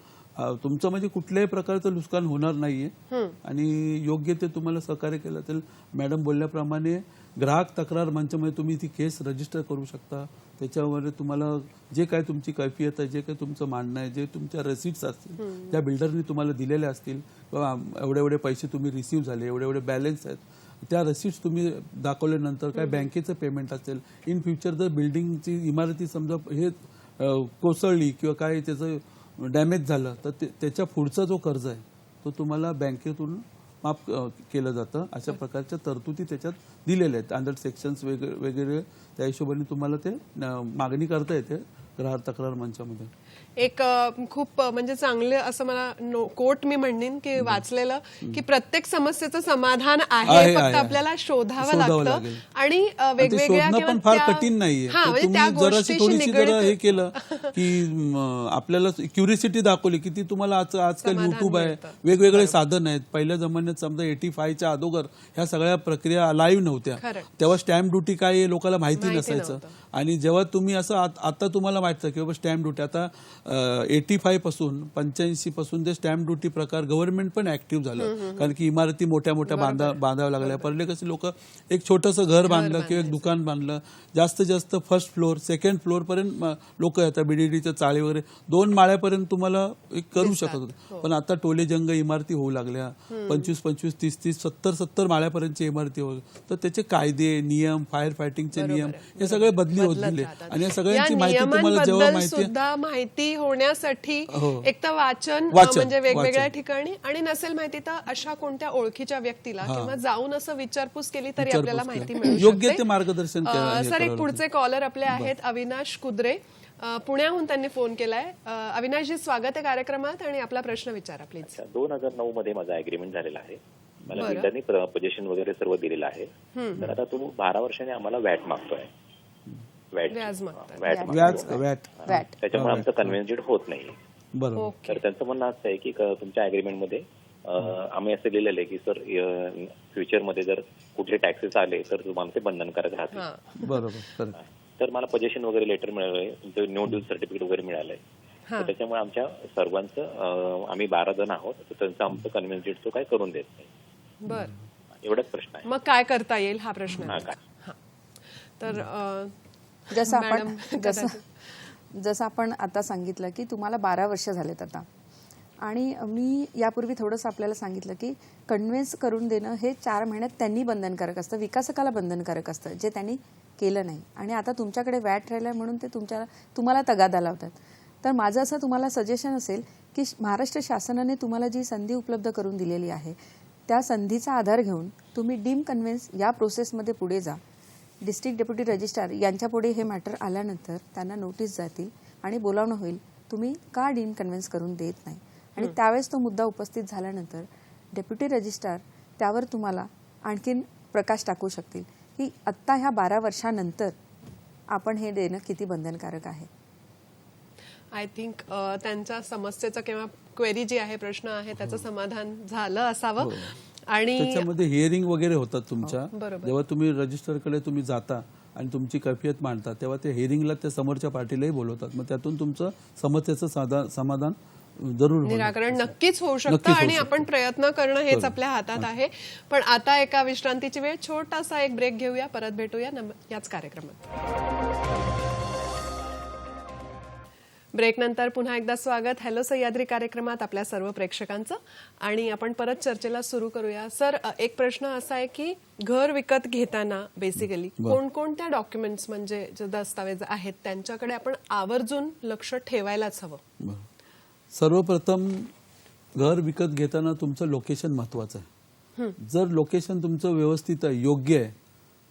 तुमचं म्हणजे कुठल्याही प्रकारचं नुकसान होणार नाहीये. आणि योग्य ते तुम्हाला सहकार्य केलं तर मॅडम बोलल्याप्रमाणे ग्राहक तक्रार मंचामध्ये तुम्ही ती केस रजिस्टर करू शकता. त्याच्यावर तुम्हाला जे काय तुमची कैफियत आहे, जे काय तुमचं मांडणं आहे, जे तुमच्या रसीट्स असतील त्या बिल्डरनी तुम्हाला दिलेल्या असतील किंवा एवढे एवढे पैसे तुम्ही रिसीव्ह झाले, एवढे एवढे बॅलन्स आहेत, त्या रसीट्स तुम्ही दाखवल्यानंतर काय बँकेचं पेमेंट असेल, इन फ्युचर जर बिल्डिंगची इमारती समजा हे कोसळली किंवा काय त्याचं डॅमेज झालं तर त्याच्या पुढचा जो कर्ज आहे तो तुम्हाला बँकेतून माफ केलं जातं. अशा प्रकारच्या तरतुदी त्याच्यात दिलेल्या आहेत. अंडर सेक्शन्स वगैरे त्या हिशोबाने तुम्हाला ते मागणी करता येते ग्राहक तक्रार मंचामध्ये. एक खूप म्हणजे चांगलं असं मला कोट मी म्हणेन की वाचलेलं की प्रत्येक समस्येचं समाधान आहे, फक्त आपल्याला शोधावं लागतं. आणि वेगवेगळ्या पण फार कठीण नाहीये. तुम्ही जराशी थोडीशी जरा हे केलं की आपल्याला क्युरिसिटी दाखवली की ती तुम्हाला आजकाल युट्यूब आहे, वेगवेगळे साधन आहेत. पहिल्या जमान्यात समजा 85च्या अगोदर ह्या सगळ्या प्रक्रिया लाईव्ह नव्हत्या. तेव्हा स्टॅम्प ड्युटी काय हे लोकांना माहिती नसायचं. आणि जेव्हा तुम्ही असं आता तुम्हाला माहिती की बाबा स्टॅम्प ड्युटी आता 85 पासून 85 पासून ते स्टॅम्प ड्युटी प्रकार गव्हर्नमेंट पण ऍक्टिव्ह झालं. कारण की इमारती मोठ्या मोठ्या बांधाव्या लागल्या. पहिले कसे लोक एक छोटंसं घर बांधलं किंवा एक दुकान बांधलं, जास्तीत जास्त फर्स्ट फ्लोअर सेकंड फ्लोअर पर्यंत लोक आता बीडीडीच्या चाळी वगैरे 2 माळ्यापर्यंत तुम्हाला करू शकत होते. पण आता टोले जंग इमारती होऊ लागल्या, 25-25, 30-30, 70-70 माळ्यापर्यंतच्या इमारती होऊ. तर त्याचे कायदे नियम, फायर फायटिंगचे नियम हे सगळे बदली होत गेले. आणि या सगळ्यांची माहिती तुम्हाला जेव्हा माहिती होण्यासाठी एक तर वाचन म्हणजे वेगवेगळ्या ठिकाणी, आणि नसेल माहिती तर अशा कोणत्या ओळखीच्या व्यक्तीला किंवा जाऊन असं विचारपूस केली तरी आपल्याला माहिती मिळू योग्य ते मार्गदर्शन. सर एक पुढचे कॉलर आपले आहेत अविनाश कुद्रे, पुण्याहून त्यांनी फोन केलाय. अविनाशजी स्वागत आहे कार्यक्रमात आणि आपला प्रश्न विचारा प्लीज. 2009 मध्ये माझा अग्रीमेंट झालेला आहे. मला बिल्डरनी पोझिशन वगैरे सर्व दिलेलं आहे. तर आता तो 12 वर्षांनी आम्हाला वॅट मागतोय. त्याच्यामुळे आमचं कन्व्हिन्स डीड होत नाही. बरोबर. तर त्यांचं म्हणणं असं आहे की तुमच्या अग्रीमेंटमध्ये आम्ही असं लिहिलेलं आहे की सर फ्युचरमध्ये जर कुठले टॅक्सेस आले तर तुम्हाला ते बंधनकारक राहतील. बरोबर. तर मला पोझिशन वगैरे लेटर मिळालंय, तुमचं नो ड्यूज सर्टिफिकेट वगैरे मिळालंय. तर त्याच्यामुळे आमच्या सर्वांचं आम्ही 12 जण आहोत, तर त्यांचं आमचं कन्व्हिन्स डीड तो काय करून देत नाही. बर, एवढाच प्रश्न आहे. मग काय करता येईल हा प्रश्न आहे. तर जसं आपण आता सांगितलं की तुम्हाला 12 वर्ष झालेत आता, आणि मी यापूर्वी थोडंसं आपल्याला सांगितलं की कन्व्हिन्स करून देणं हे 4 महिन्यात त्यांनी बंधनकारक असतं, विकासकाला बंधनकारक असतं, जे त्यांनी केलं नाही. आणि आता तुमच्याकडे वॅट राहिलं म्हणून ते तुम्हाला तगादा लावतात. तर माझं असं तुम्हाला सजेशन असेल की महाराष्ट्र शासनाने तुम्हाला जी संधी उपलब्ध करून दिलेली आहे त्या संधीचा आधार घेऊन तुम्ही डीम कन्व्हिन्स या प्रोसेसमध्ये पुढे जा. डिस्ट्रिक्ट डेप्युटी रजिस्ट्रार यांच्या पुढे हे मॅटर आल्यानंतर त्यांना नोटीस जातील आणि बोलावणं होईल, तुम्ही का डीम कन्व्हिन्स करून देत नाही. आणि त्यावेळेस तो मुद्दा उपस्थित झाल्यानंतर डेप्युटी रजिस्ट्रार त्यावर तुम्हाला आणखीन प्रकाश टाकू शकतील की आत्ता ह्या 12 वर्षानंतर आपण हे देणं किती बंधनकारक आहे. आय थिंक त्यांच्या समस्येचं किंवा क्वेरी जी आहे, प्रश्न आहे, त्याचं समाधान झालं असावं. आणि त्याच्यामध्ये हिअरिंग वगैरे होतात तुमच्या. जेव्हा तुम्ही रजिस्टरकडे तुम्ही जाता आणि तुमची कैफियत मांडता तेव्हा ते हिअरिंगला त्या समोरच्या पार्टीलाही बोलवतात. मग त्यातून तुमचं समस्येचं समाधान जरूर निराकरण नक्कीच होऊ शकतं आणि आपण प्रयत्न करणं हेच आपल्या हातात आहे. पण आता एका विश्रांतीची वेळ, छोटासा एक ब्रेक घेऊया, परत भेटूया याच कार्यक्रमात. ब्रेक नंतर पुन्हा एकदा स्वागत हॅलो सह्याद्री कार्यक्रमात आपल्या सर्व प्रेक्षकांचं. आणि आपण परत चर्चेला सुरू करूया. सर, एक प्रश्न असा आहे की घर विकत घेताना बेसिकली कोणकोणत्या डॉक्युमेंट्स म्हणजे जे दस्तावेज आहेत त्यांच्याकडे आपण आवर्जून लक्ष ठेवायलाच हवं. सर्वप्रथम घर विकत घेताना तुमचं लोकेशन महत्वाचं आहे. जर लोकेशन तुमचं व्यवस्थित आहे, योग्य आहे,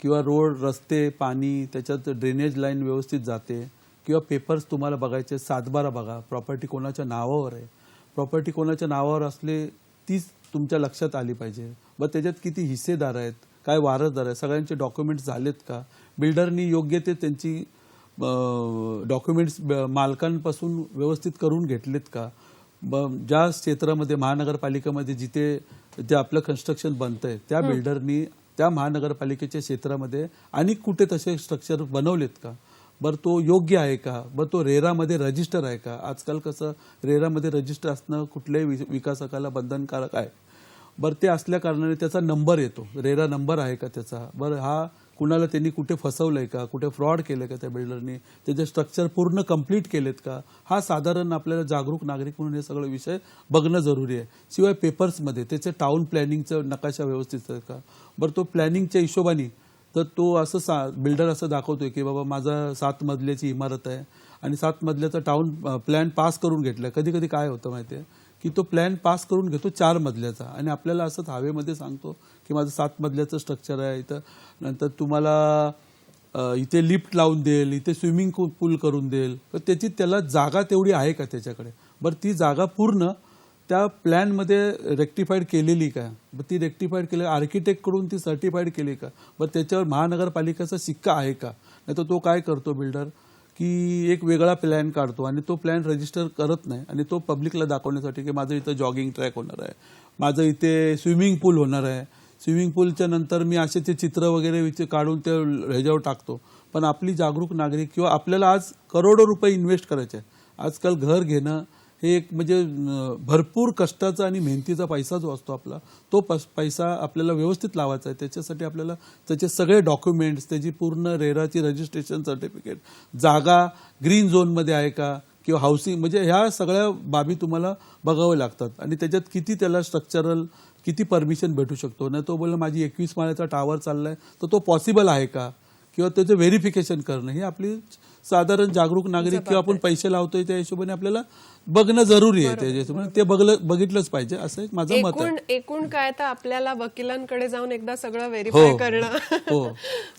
किंवा रोड, रस्ते, पाणी, त्याच्यात ड्रेनेज लाईन व्यवस्थित जाते, किंवा पेपर्स तुम्हाला बघायचे, 7/12 बघा, प्रॉपर्टी कोणाच्या नावावर आहे, प्रॉपर्टी कोणाच्या नावावर असले तीच तुमच्या लक्षात आली पाहिजे. मग त्याच्यात किती हिस्सेदार आहेत, काय वारसदार आहेत, सगळ्यांचे डॉक्युमेंट्स झालेत का, बिल्डरनी योग्य ते त्यांची डॉक्युमेंट्स मालकांपासून व्यवस्थित करून घेतलेत का, ज्या क्षेत्रामध्ये महानगरपालिकेमध्ये जिथे जे आपलं कन्स्ट्रक्शन बनतंय त्या बिल्डरनी त्या महानगरपालिकेच्या क्षेत्रामध्ये आणि कुठे तसे स्ट्रक्चर बनवलेत का, बरं तो योग्य आहे का, बरं तो रेरामध्ये रजिस्टर आहे का. आजकाल कसं रेरामध्ये रजिस्टर असणं कुठल्याही विकासकाला बंधनकारक आहे. बरं ते असल्या कारणाने त्याचा नंबर येतो, रेरा नंबर आहे का त्याचा, बरं हा कुणाला त्यांनी कुठे फसवलंय का, कुठे फ्रॉड केलंय का त्या बिल्डरनी, त्याचे स्ट्रक्चर पूर्ण कंप्लीट केलेत का, हा साधारण आपल्याला जागरूक नागरिक म्हणून हे सगळे विषय बघणं जरुरी आहे. शिवाय पेपर्समध्ये त्याचे टाउन प्लॅनिंगचं नकाशा व्यवस्थित आहे का, बरं तो प्लॅनिंगच्या हिशोबाने तर तो असं बिल्डर असं दाखवतोय की बाबा माझा 7 मजल्याची इमारत आहे आणि 7 मजल्याचा टाउन प्लॅन पास करून घेतलाय. कधी कधी काय होतं माहितीये की तो प्लॅन पास करून घेतो 4 मजल्याचा आणि आपल्याला असंच हवेमध्ये सांगतो की माझं 7 मजल्याचं स्ट्रक्चर आहे इथं, नंतर तुम्हाला इथे लिफ्ट लावून देईल, इथे स्विमिंग पूल करून देईल, तर त्याची त्याला जागा तेवढी आहे का त्याच्याकडे, बरं ती जागा पूर्ण त्या प्लॅनमध्ये रेक्टिफाईड केलेली का, ती रेक्टिफाईड केली आर्किटेक्टकडून ती सर्टिफाईड केली का, बरं त्याच्यावर महानगरपालिकेचा शिक्का आहे का. नाही तर तो काय करतो बिल्डर की एक वेगळा प्लॅन काढतो आणि तो प्लॅन रजिस्टर करत नाही आणि तो पब्लिकला दाखवण्यासाठी की माझं इथं जॉगिंग ट्रॅक होणार आहे, माझं इथे स्विमिंग पूल होणार आहे, स्विमिंग पूलच्या नंतर मी असे ते चित्र वगैरे काढून ते ह्याच्यावर टाकतो. पण आपली जागरूक नागरिक किंवा आपल्याला आज करोडो रुपये इन्व्हेस्ट करायचे आहे. आजकाल घर घेणं हे एक म्हणजे भरपूर कष्टाचा आणि मेहनतीचा पैसा जो असतो आपला, तो पैसा आपल्याला व्यवस्थित लावायचा आहे. त्याच्यासाठी आपल्याला त्याचे सगळे डॉक्युमेंट्स, त्याची पूर्ण रेराची रजिस्ट्रेशन सर्टिफिकेट, जागा ग्रीन झोनमध्ये आहे का किंवा हाऊसिंग, म्हणजे ह्या सगळ्या बाबी तुम्हाला बघाव्या लागतात आणि त्याच्यात किती त्याला स्ट्रक्चरल किती परमिशन भेटू शकतो. नाही तो बोलला माझी 21 माळ्याचा टावर चाललाय तर तो पॉसिबल आहे का, किंवा त्याचं व्हेरिफिकेशन करणं ही आपली साधारण जागरूक नागरिक किंवा आपण पैसे लावतोय त्या हिशोबाने आपल्याला बघणं जरूरी आहे. त्याच्यामुळे ते बघितलंच पाहिजे असं एक माझं मत आहे. एकूण काय तर आपल्याला वकिलांकडे जाऊन एकदा सगळं व्हेरीफाय करणं हो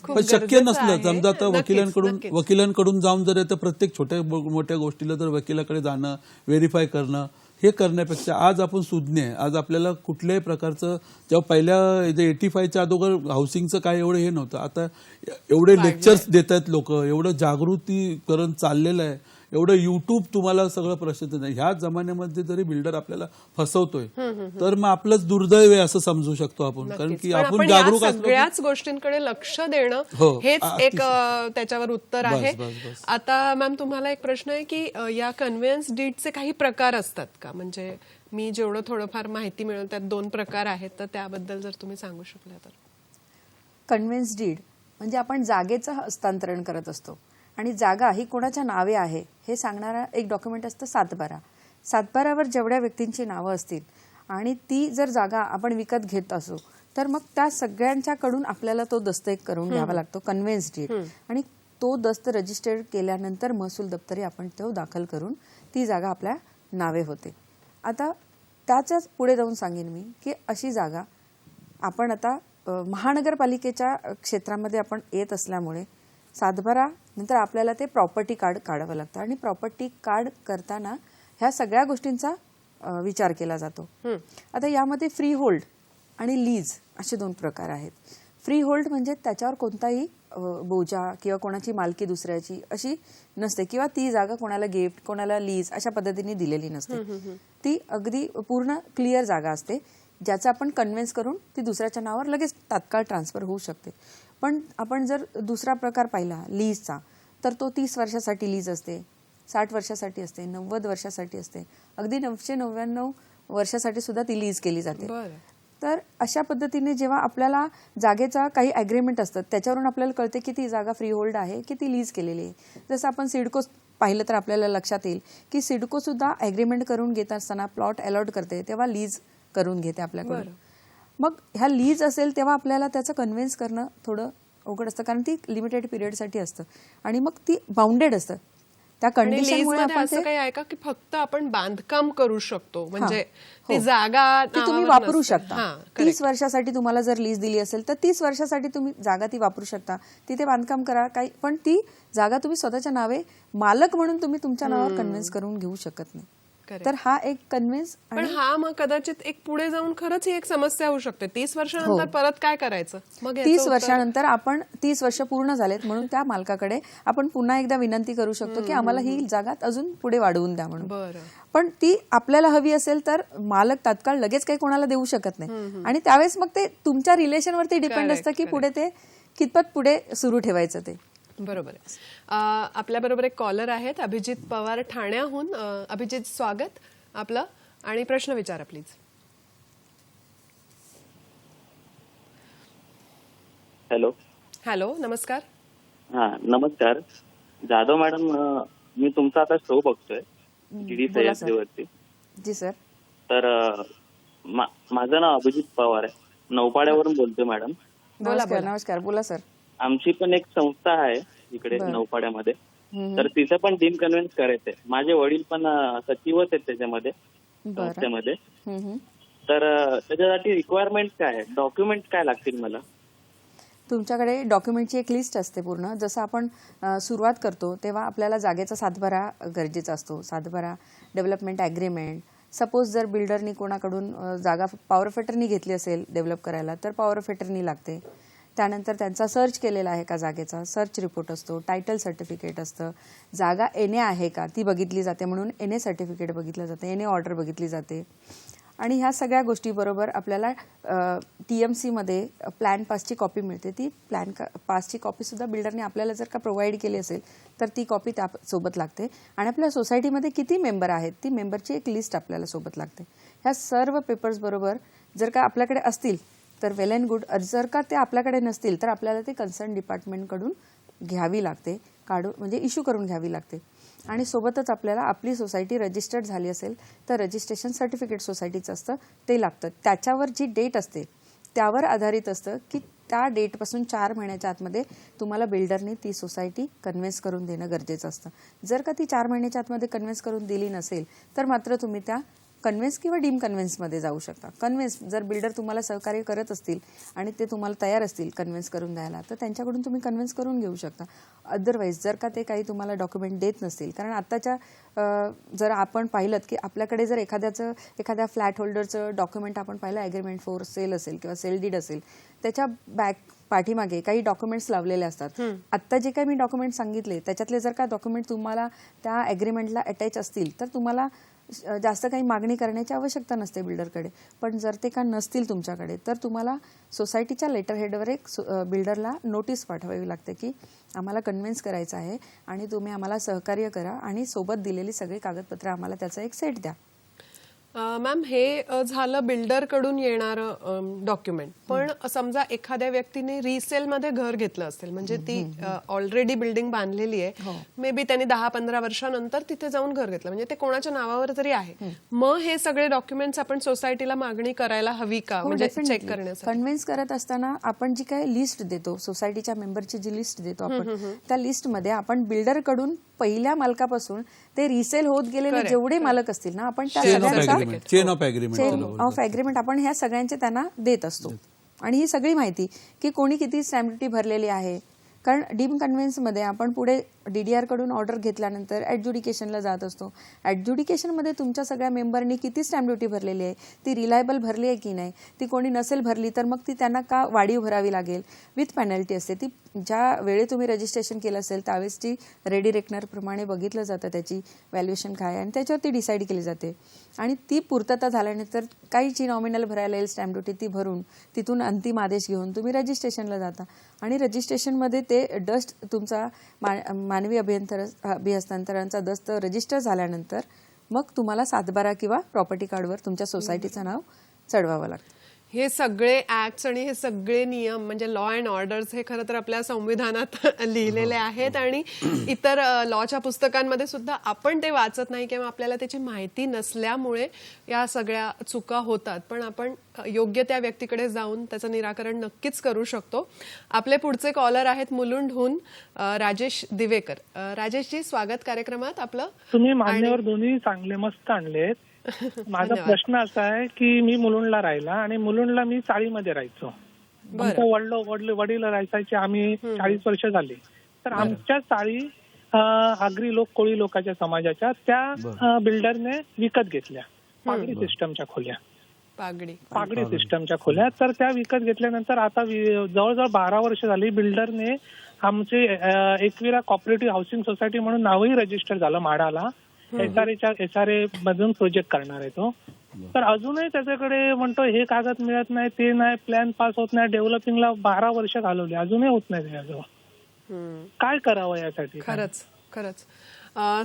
खूप पण शक्य गरजेचं नसलं आहे. समजा आता नक्कीच. वकिलांकडून जाऊन जर आता प्रत्येक छोट्या मोठ्या गोष्टीला जर वकिलाकडे जाणं, व्हेरीफाय करणं, हे करण्यापेक्षा आज आपण सुज्ञ आहे. आज आपल्याला कुठल्याही प्रकारचं, जेव्हा पहिल्या 85च्या अगोदर हाऊसिंगचं काय एवढं हे नव्हतं, आता एवढे लेक्चर्स देत आहेत लोक, एवढं जागृतीकरण चाललेलं आहे, एवढं युट्यूब तुम्हाला सगळं प्रसिद्ध नाही. ह्या जमान्यामध्ये जरी बिल्डर आपल्याला फसवतोय तर मग आपलंच दुर्दैव आहे असं समजू शकतो आपण, कारण की पण आपण या जागरूक असलो सगळ्याच गोष्टींकडे लक्ष देणं हो, हेच एक त्याच्यावर उत्तर आहे. बस. आता मॅम तुम्हाला एक प्रश्न आहे की या कन्व्हेन्स डीडचे काही प्रकार असतात का, म्हणजे मी जेवढं थोडंफार माहिती मिळेल त्यात 2 प्रकार आहेत, तर त्याबद्दल जर तुम्ही सांगू शकला तर. कन्व्हेन्स डीड म्हणजे आपण जागेचं हस्तांतरण करत असतो आणि जागा ही कोणाच्या नावे आहे हे सांगणारा एक डॉक्युमेंट असतं 7/12. 7/12वर जेवढ्या व्यक्तींची नावं असतील आणि ती जर जागा आपण विकत घेत असू तर मग त्या सगळ्यांच्याकडून आपल्याला तो दस्त एक करून घ्यावा लागतो, कन्व्हेन्स डीड. आणि तो दस्त रजिस्टर्ड केल्यानंतर महसूल दप्तरी आपण तो दाखल करून ती जागा आपल्या नावे होते. आता त्याच्याच पुढे जाऊन सांगेन मी की अशी जागा आपण आता महानगरपालिकेच्या क्षेत्रामध्ये आपण येत असल्यामुळे 7/12 नंतर आपल्याला ते प्रॉपर्टी कार्ड काढावं लागतं आणि प्रॉपर्टी कार्ड करताना ह्या सगळ्या गोष्टींचा विचार केला जातो. आता यामध्ये फ्री होल्ड आणि लीज असे 2 प्रकार आहेत. फ्री होल्ड म्हणजे त्याच्यावर कोणताही बोजा किंवा कोणाची मालकी दुसऱ्याची अशी नसते किंवा ती जागा कोणाला गिफ्ट, कोणाला लीज अशा पद्धतीने दिलेली नसते. ती अगदी पूर्ण क्लिअर जागा असते ज्याचा आपण कन्व्हेन्स करून ती दुसऱ्याच्या नावावर लगेच तात्काळ ट्रान्सफर होऊ शकते. पण आपण जर दुसरा प्रकार पाहिला लीजचा तर तो 30 वर्षासाठी लीज असते, 60 वर्षासाठी असते, 90 वर्षासाठी असते, अगदी 999 वर्षासाठी सुद्धा ती लीज केली जाते. तर अशा पद्धतीने जेव्हा आपल्याला जागेचा काही ॲग्रीमेंट असतात त्याच्यावरून आपल्याला कळते की ती जागा फ्री होल्ड आहे की ती लीज केलेली आहे. जसं आपण सिडको पाहिलं तर आपल्याला लक्षात येईल की सिडको सुद्धा ॲग्रीमेंट करून घेत असताना प्लॉट अलॉट करते तेव्हा लीज करून घेते आपल्याकडून. मग ह्या लीज असेल तेव्हा आपल्याला त्याचं कन्व्हेन्स करणं थोडं अवघड असतं कारण ती लिमिटेड पिरियडसाठी असतं आणि मग ती बाउंडेड असतं. त्या आणि कंडिशनमुळे लीजमध्ये आपण असं ते काही आहे का की फक्त आपण बांधकाम करू शकतो, म्हणजे हो. ती जागा ती तुम्ही नावावर वापरू नसते. शकता. हां, 30 वर्षासाठी तुम्हाला जर लीज दिली असेल तर 30 वर्षासाठी तुम्ही जागा ती वापरू शकता, तिथे बांधकाम करा काही, पण ती जागा तुम्ही स्वतःच्या नावे मालक म्हणून तुम्ही तुमच्या नावावर कन्व्हिन्स करून घेऊ शकत नाही. Correct. तर हा एक कन्व्हिन्स पण हा मग कदाचित एक पुढे जाऊन खरंच ही एक समस्या होऊ शकते. 30 वर्षानंतर परत काय करायचं? मग याचं 30 उत्तर- वर्षानंतर आपण 30 वर्ष पूर्ण झालेत म्हणून त्या मालकाकडे आपण पुन्हा एकदा विनंती करू शकतो की आम्हाला ही जागा अजून पुढे वाढवून द्या म्हणून. बरं. पण ती आपल्याला हवी असेल तर मालक तात्काळ लगेच काही कोणाला देऊ शकत नाही, आणि त्यावेळेस मग ते तुमच्या रिलेशनवरती डिपेंड असतं की पुढे ते कितपत पुढे सुरू ठेवायचं ते. बरोबर आहे. आपल्या बरोबर एक कॉलर आहेत, अभिजित पवार ठाण्याहून. अभिजित, स्वागत आपलं आणि प्रश्न विचारा प्लीज. हॅलो. हॅलो, नमस्कार. हा नमस्कार जाधव मॅडम. मी तुमचा आता शो बघतोय डीडी बोला सर. सह्याद्रीवरती. जी सर. तर माझं नाव अभिजित पवार आहे, नौपाड्यावरून बोलतोय मॅडम. नमस्कार. नमस्कार, बोला सर. आमची पण एक संस्था आहे इकडे नौपाड्यामध्ये, तर तिथं पण डीम कन्व्हिन्स करायचंय. माझे वडील पण सचिवच आहेत त्याच्यामध्ये, संस्थेमध्ये. तर त्याच्यासाठी रिक्वायरमेंट काय आहे, डॉक्युमेंट काय लागतील मला? तुमच्याकडे डॉक्युमेंटची एक लिस्ट असते पूर्ण. जसं आपण सुरुवात करतो तेव्हा आपल्याला जागेचा सातबारा गरजेचा असतो, सातबारा, डेव्हलपमेंट ॲग्रीमेंट. सपोज जर बिल्डरनी कोणाकडून जागा पॉवर ऑफ घेतली असेल डेव्हलप करायला तर पॉवर ऑफ लागते. त्यानंतर त्यांचा सर्च केलेला आहे का जागेचा सर्च रिपोर्ट असतो, टायटल सर्टिफिकेट असतं, जागा एनए आहे का ती बघितली जाते म्हणून एनए सर्टिफिकेट बघितलं जाते, एनए ऑर्डर बघितली जाते. आणि ह्या सगळ्या गोष्टीबरोबर आपल्याला TMCमध्ये प्लॅन पासची कॉपी मिळते. ती प्लॅन पासची कॉपीसुद्धा बिल्डरने आपल्याला जर का प्रोव्हाइड केली असेल तर ती कॉपी त्यासोबत लागते. आणि आपल्या सोसायटीमध्ये किती मेंबर आहेत ती मेंबरची एक लिस्ट आपल्याला सोबत लागते. ह्या सर्व पेपर्स बरोबर जर का आपल्याकडे असतील तर वेल अँड गुड. जर का ते आपल्याकडे नसतील तर आपल्याला ते कन्सर्न डिपार्टमेंटकडून घ्यावी लागते, म्हणजे इश्यू करून घ्यावी लागते. आणि सोबतच आपल्याला आपली सोसायटी रजिस्टर्ड झाली असेल तर रजिस्ट्रेशन सर्टिफिकेट सोसायटीचं असतं ते लागतं. त्याच्यावर जी डेट असते त्यावर आधारित असतं की त्या डेटपासून 4 महिन्याच्या आतमध्ये तुम्हाला बिल्डरने ती सोसायटी कन्व्हिन्स करून देणं गरजेचं असतं. जर का ती 4 महिन्याच्या आतमध्ये कन्व्हिन्स करून दिली नसेल तर मात्र तुम्ही त्या कन्व्हिन्स किंवा डीम कन्व्हिन्समध्ये जाऊ शकता. कन्व्हिन्स जर बिल्डर तुम्हाला सहकार्य करत असतील आणि ते तुम्हाला तयार असतील कन्व्हिन्स करून द्यायला तर त्यांच्याकडून तुम्ही कन्व्हिन्स करून घेऊ शकता. अदरवाईज जर का ते काही तुम्हाला डॉक्युमेंट देत नसतील, कारण आत्ताच्या जर आपण पाहिलं की आपल्याकडे जर एखाद्या फ्लॅट होल्डरचं डॉक्युमेंट आपण पाहिलं, ॲग्रीमेंट फॉर सेल असेल किंवा सेल डीड असेल, त्याच्या पाठीमागे काही डॉक्युमेंट्स लावलेले असतात. आत्ता जे काही मी डॉक्युमेंट सांगितले त्याच्यातले जर का डॉक्युमेंट तुम्हाला त्या ॲग्रीमेंटला अटॅच असतील तर तुम्हाला जास्त काही मागणी करण्याची आवश्यकता नसते बिल्डरकडे. पण जर ते का नसतील तुमच्याकडे तर तुम्हाला सोसायटीच्या लेटर हेडवर एक बिल्डरला नोटीस पाठवावी लागते की आम्हाला कन्व्हिन्स करायचं आहे आणि तुम्ही आम्हाला सहकार्य करा आणि सोबत दिलेली सगळी कागदपत्र आम्हाला त्याचा एक सेट द्या. मॅम, हे झालं बिल्डरकडून येणारं डॉक्युमेंट. पण समजा एखाद्या व्यक्तीने रिसेलमध्ये घर घेतलं असेल, म्हणजे ती ऑलरेडी बिल्डिंग बांधलेली आहे, मे बी त्यांनी 10-15 वर्षानंतर तिथे जाऊन घर घेतलं, म्हणजे ते कोणाच्या नावावर तरी आहे, मग हे सगळे डॉक्युमेंट्स आपण सोसायटीला मागणी करायला हवी का, म्हणजे चेक करण्यासाठी? कन्व्हिन्स करत असताना आपण जी काही लिस्ट देतो, सोसायटीच्या मेंबरची जी लिस्ट देतो आपण, त्या लिस्टमध्ये आपण बिल्डरकडून पहिल्या मालकापासून ते रिसेल होत गेलेले जेवढे मालक असतील ना, आपण त्या सगळ्यांचा चेन ऑफ ॲग्रीमेंट आपण ह्या सगळ्यांचे त्यांना देत असतो. आणि ही सगळी माहिती की कोणी किती स्टॅम्प ड्युटी भरलेली आहे, कारण डीम कन्व्हिन्समध्ये आपण पुढे DDR कडून ऑर्डर घेतल्यानंतर ॲडज्युडिकेशनला जात असतो. ॲडज्युडिकेशनमध्ये तुमच्या सगळ्या मेंबरनी किती स्टॅम्प ड्युटी भरलेली आहे, ती रिलायबल भरली आहे की नाही, ती कोणी नसेल भरली तर मग ती त्यांना का वाढीव भरावी लागेल विथ पेनल्टी असते. ती ज्या वेळी तुम्ही रजिस्ट्रेशन केलं असेल त्यावेळेस ती रेडी रेकनरप्रमाणे बघितलं जातं त्याची व्हॅल्युएशन काय आणि त्याच्यावरती डिसाईड केली जाते. आणि ती पूर्तता झाल्यानंतर काही जी नॉमिनल भरायला येईल स्टॅम्प ड्युटी ती भरून तिथून अंतिम आदेश घेऊन तुम्ही रजिस्ट्रेशनला जाता. आणि रजिस्ट्रेशनमध्ये ते डस्ट तुमचा मानवी अभिहस्तांतरणाचा दस्त रजिस्टर झाल्यानंतर मग तुम्हाला 7/12 किंवा प्रॉपर्टी कार्डवर तुमच्या सोसायटीचं नाव चढवावं लागतं. हे सगळे ऍक्ट्स आणि हे सगळे नियम म्हणजे लॉ अँड ऑर्डर्स हे खरं तर आपल्या संविधानात लिहिलेले आहेत आणि इतर लॉच्या पुस्तकांमध्ये सुद्धा आपण ते वाचत नाही किंवा आपल्याला त्याची माहिती नसल्यामुळे या सगळ्या चुका होतात. पण आपण योग्य त्या व्यक्तीकडे जाऊन त्याचं निराकरण नक्कीच करू शकतो. आपले पुढचे कॉलर आहेत मुलुंडहून राजेश दिवेकर. राजेशजी, स्वागत कार्यक्रमात आपलं. तुम्ही मान्यवर दोन्ही चांगले मस्त आणलेत. माझा प्रश्न असा आहे की मी मुलुंडला राहिला आणि मुलुंडला मी चाळीमध्ये राहायचो. आमच्या वडील राहायचे, आम्ही 40 वर्ष झाली. तर आमच्या चाळी आगरी लोक, कोळी लोकांच्या समाजाच्या त्या बिल्डरने विकत घेतल्या, पागडी सिस्टमच्या खोल्या, पागडी सिस्टमच्या खोल्या. तर त्या विकत घेतल्यानंतर आता जवळजवळ 12 वर्ष झाली बिल्डरने आमचे एकविरा कॉपरेटिव्ह हाऊसिंग सोसायटी म्हणून नावही रजिस्टर झालं म्हाडाला. SRA मधून प्रोजेक्ट करणार आहे तो. तर अजूनही त्याच्याकडे म्हणतो हे कागद मिळत नाही, ते नाही, प्लॅन पास होत नाही, डेव्हलपिंगला 12 वर्ष घालवली, अजूनही होत नाही त्याच्याजवळ. काय करावं यासाठी? खरंच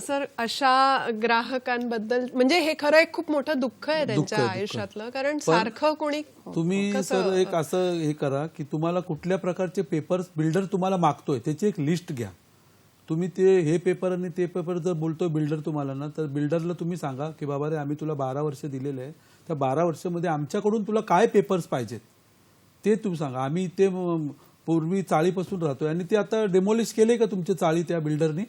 सर, अशा ग्राहकांबद्दल म्हणजे हे खरं एक खूप मोठं दुःख आहे त्यांच्या आयुष्यातलं. कारण सारखं कोणी तुम्ही सर एक असं हे करा की तुम्हाला कुठल्या प्रकारचे पेपर्स बिल्डर तुम्हाला मागतोय त्याची एक लिस्ट घ्या. तुम्ही ते हे पेपर आणि ते पेपर जर बोलतोय बिल्डर तुम्हाला ना, तर बिल्डरला तुम्ही सांगा की बाबा रे आम्ही तुला 12 वर्ष दिलेले आहे, त्या 12 वर्षामध्ये आमच्याकडून तुला काय पेपर्स पाहिजेत ते तुम्ही सांगा. आम्ही ते पूर्वी चाळीपासून राहतोय आणि ते आता डेमोलिश केले का तुमचे चाळी त्या बिल्डरनी?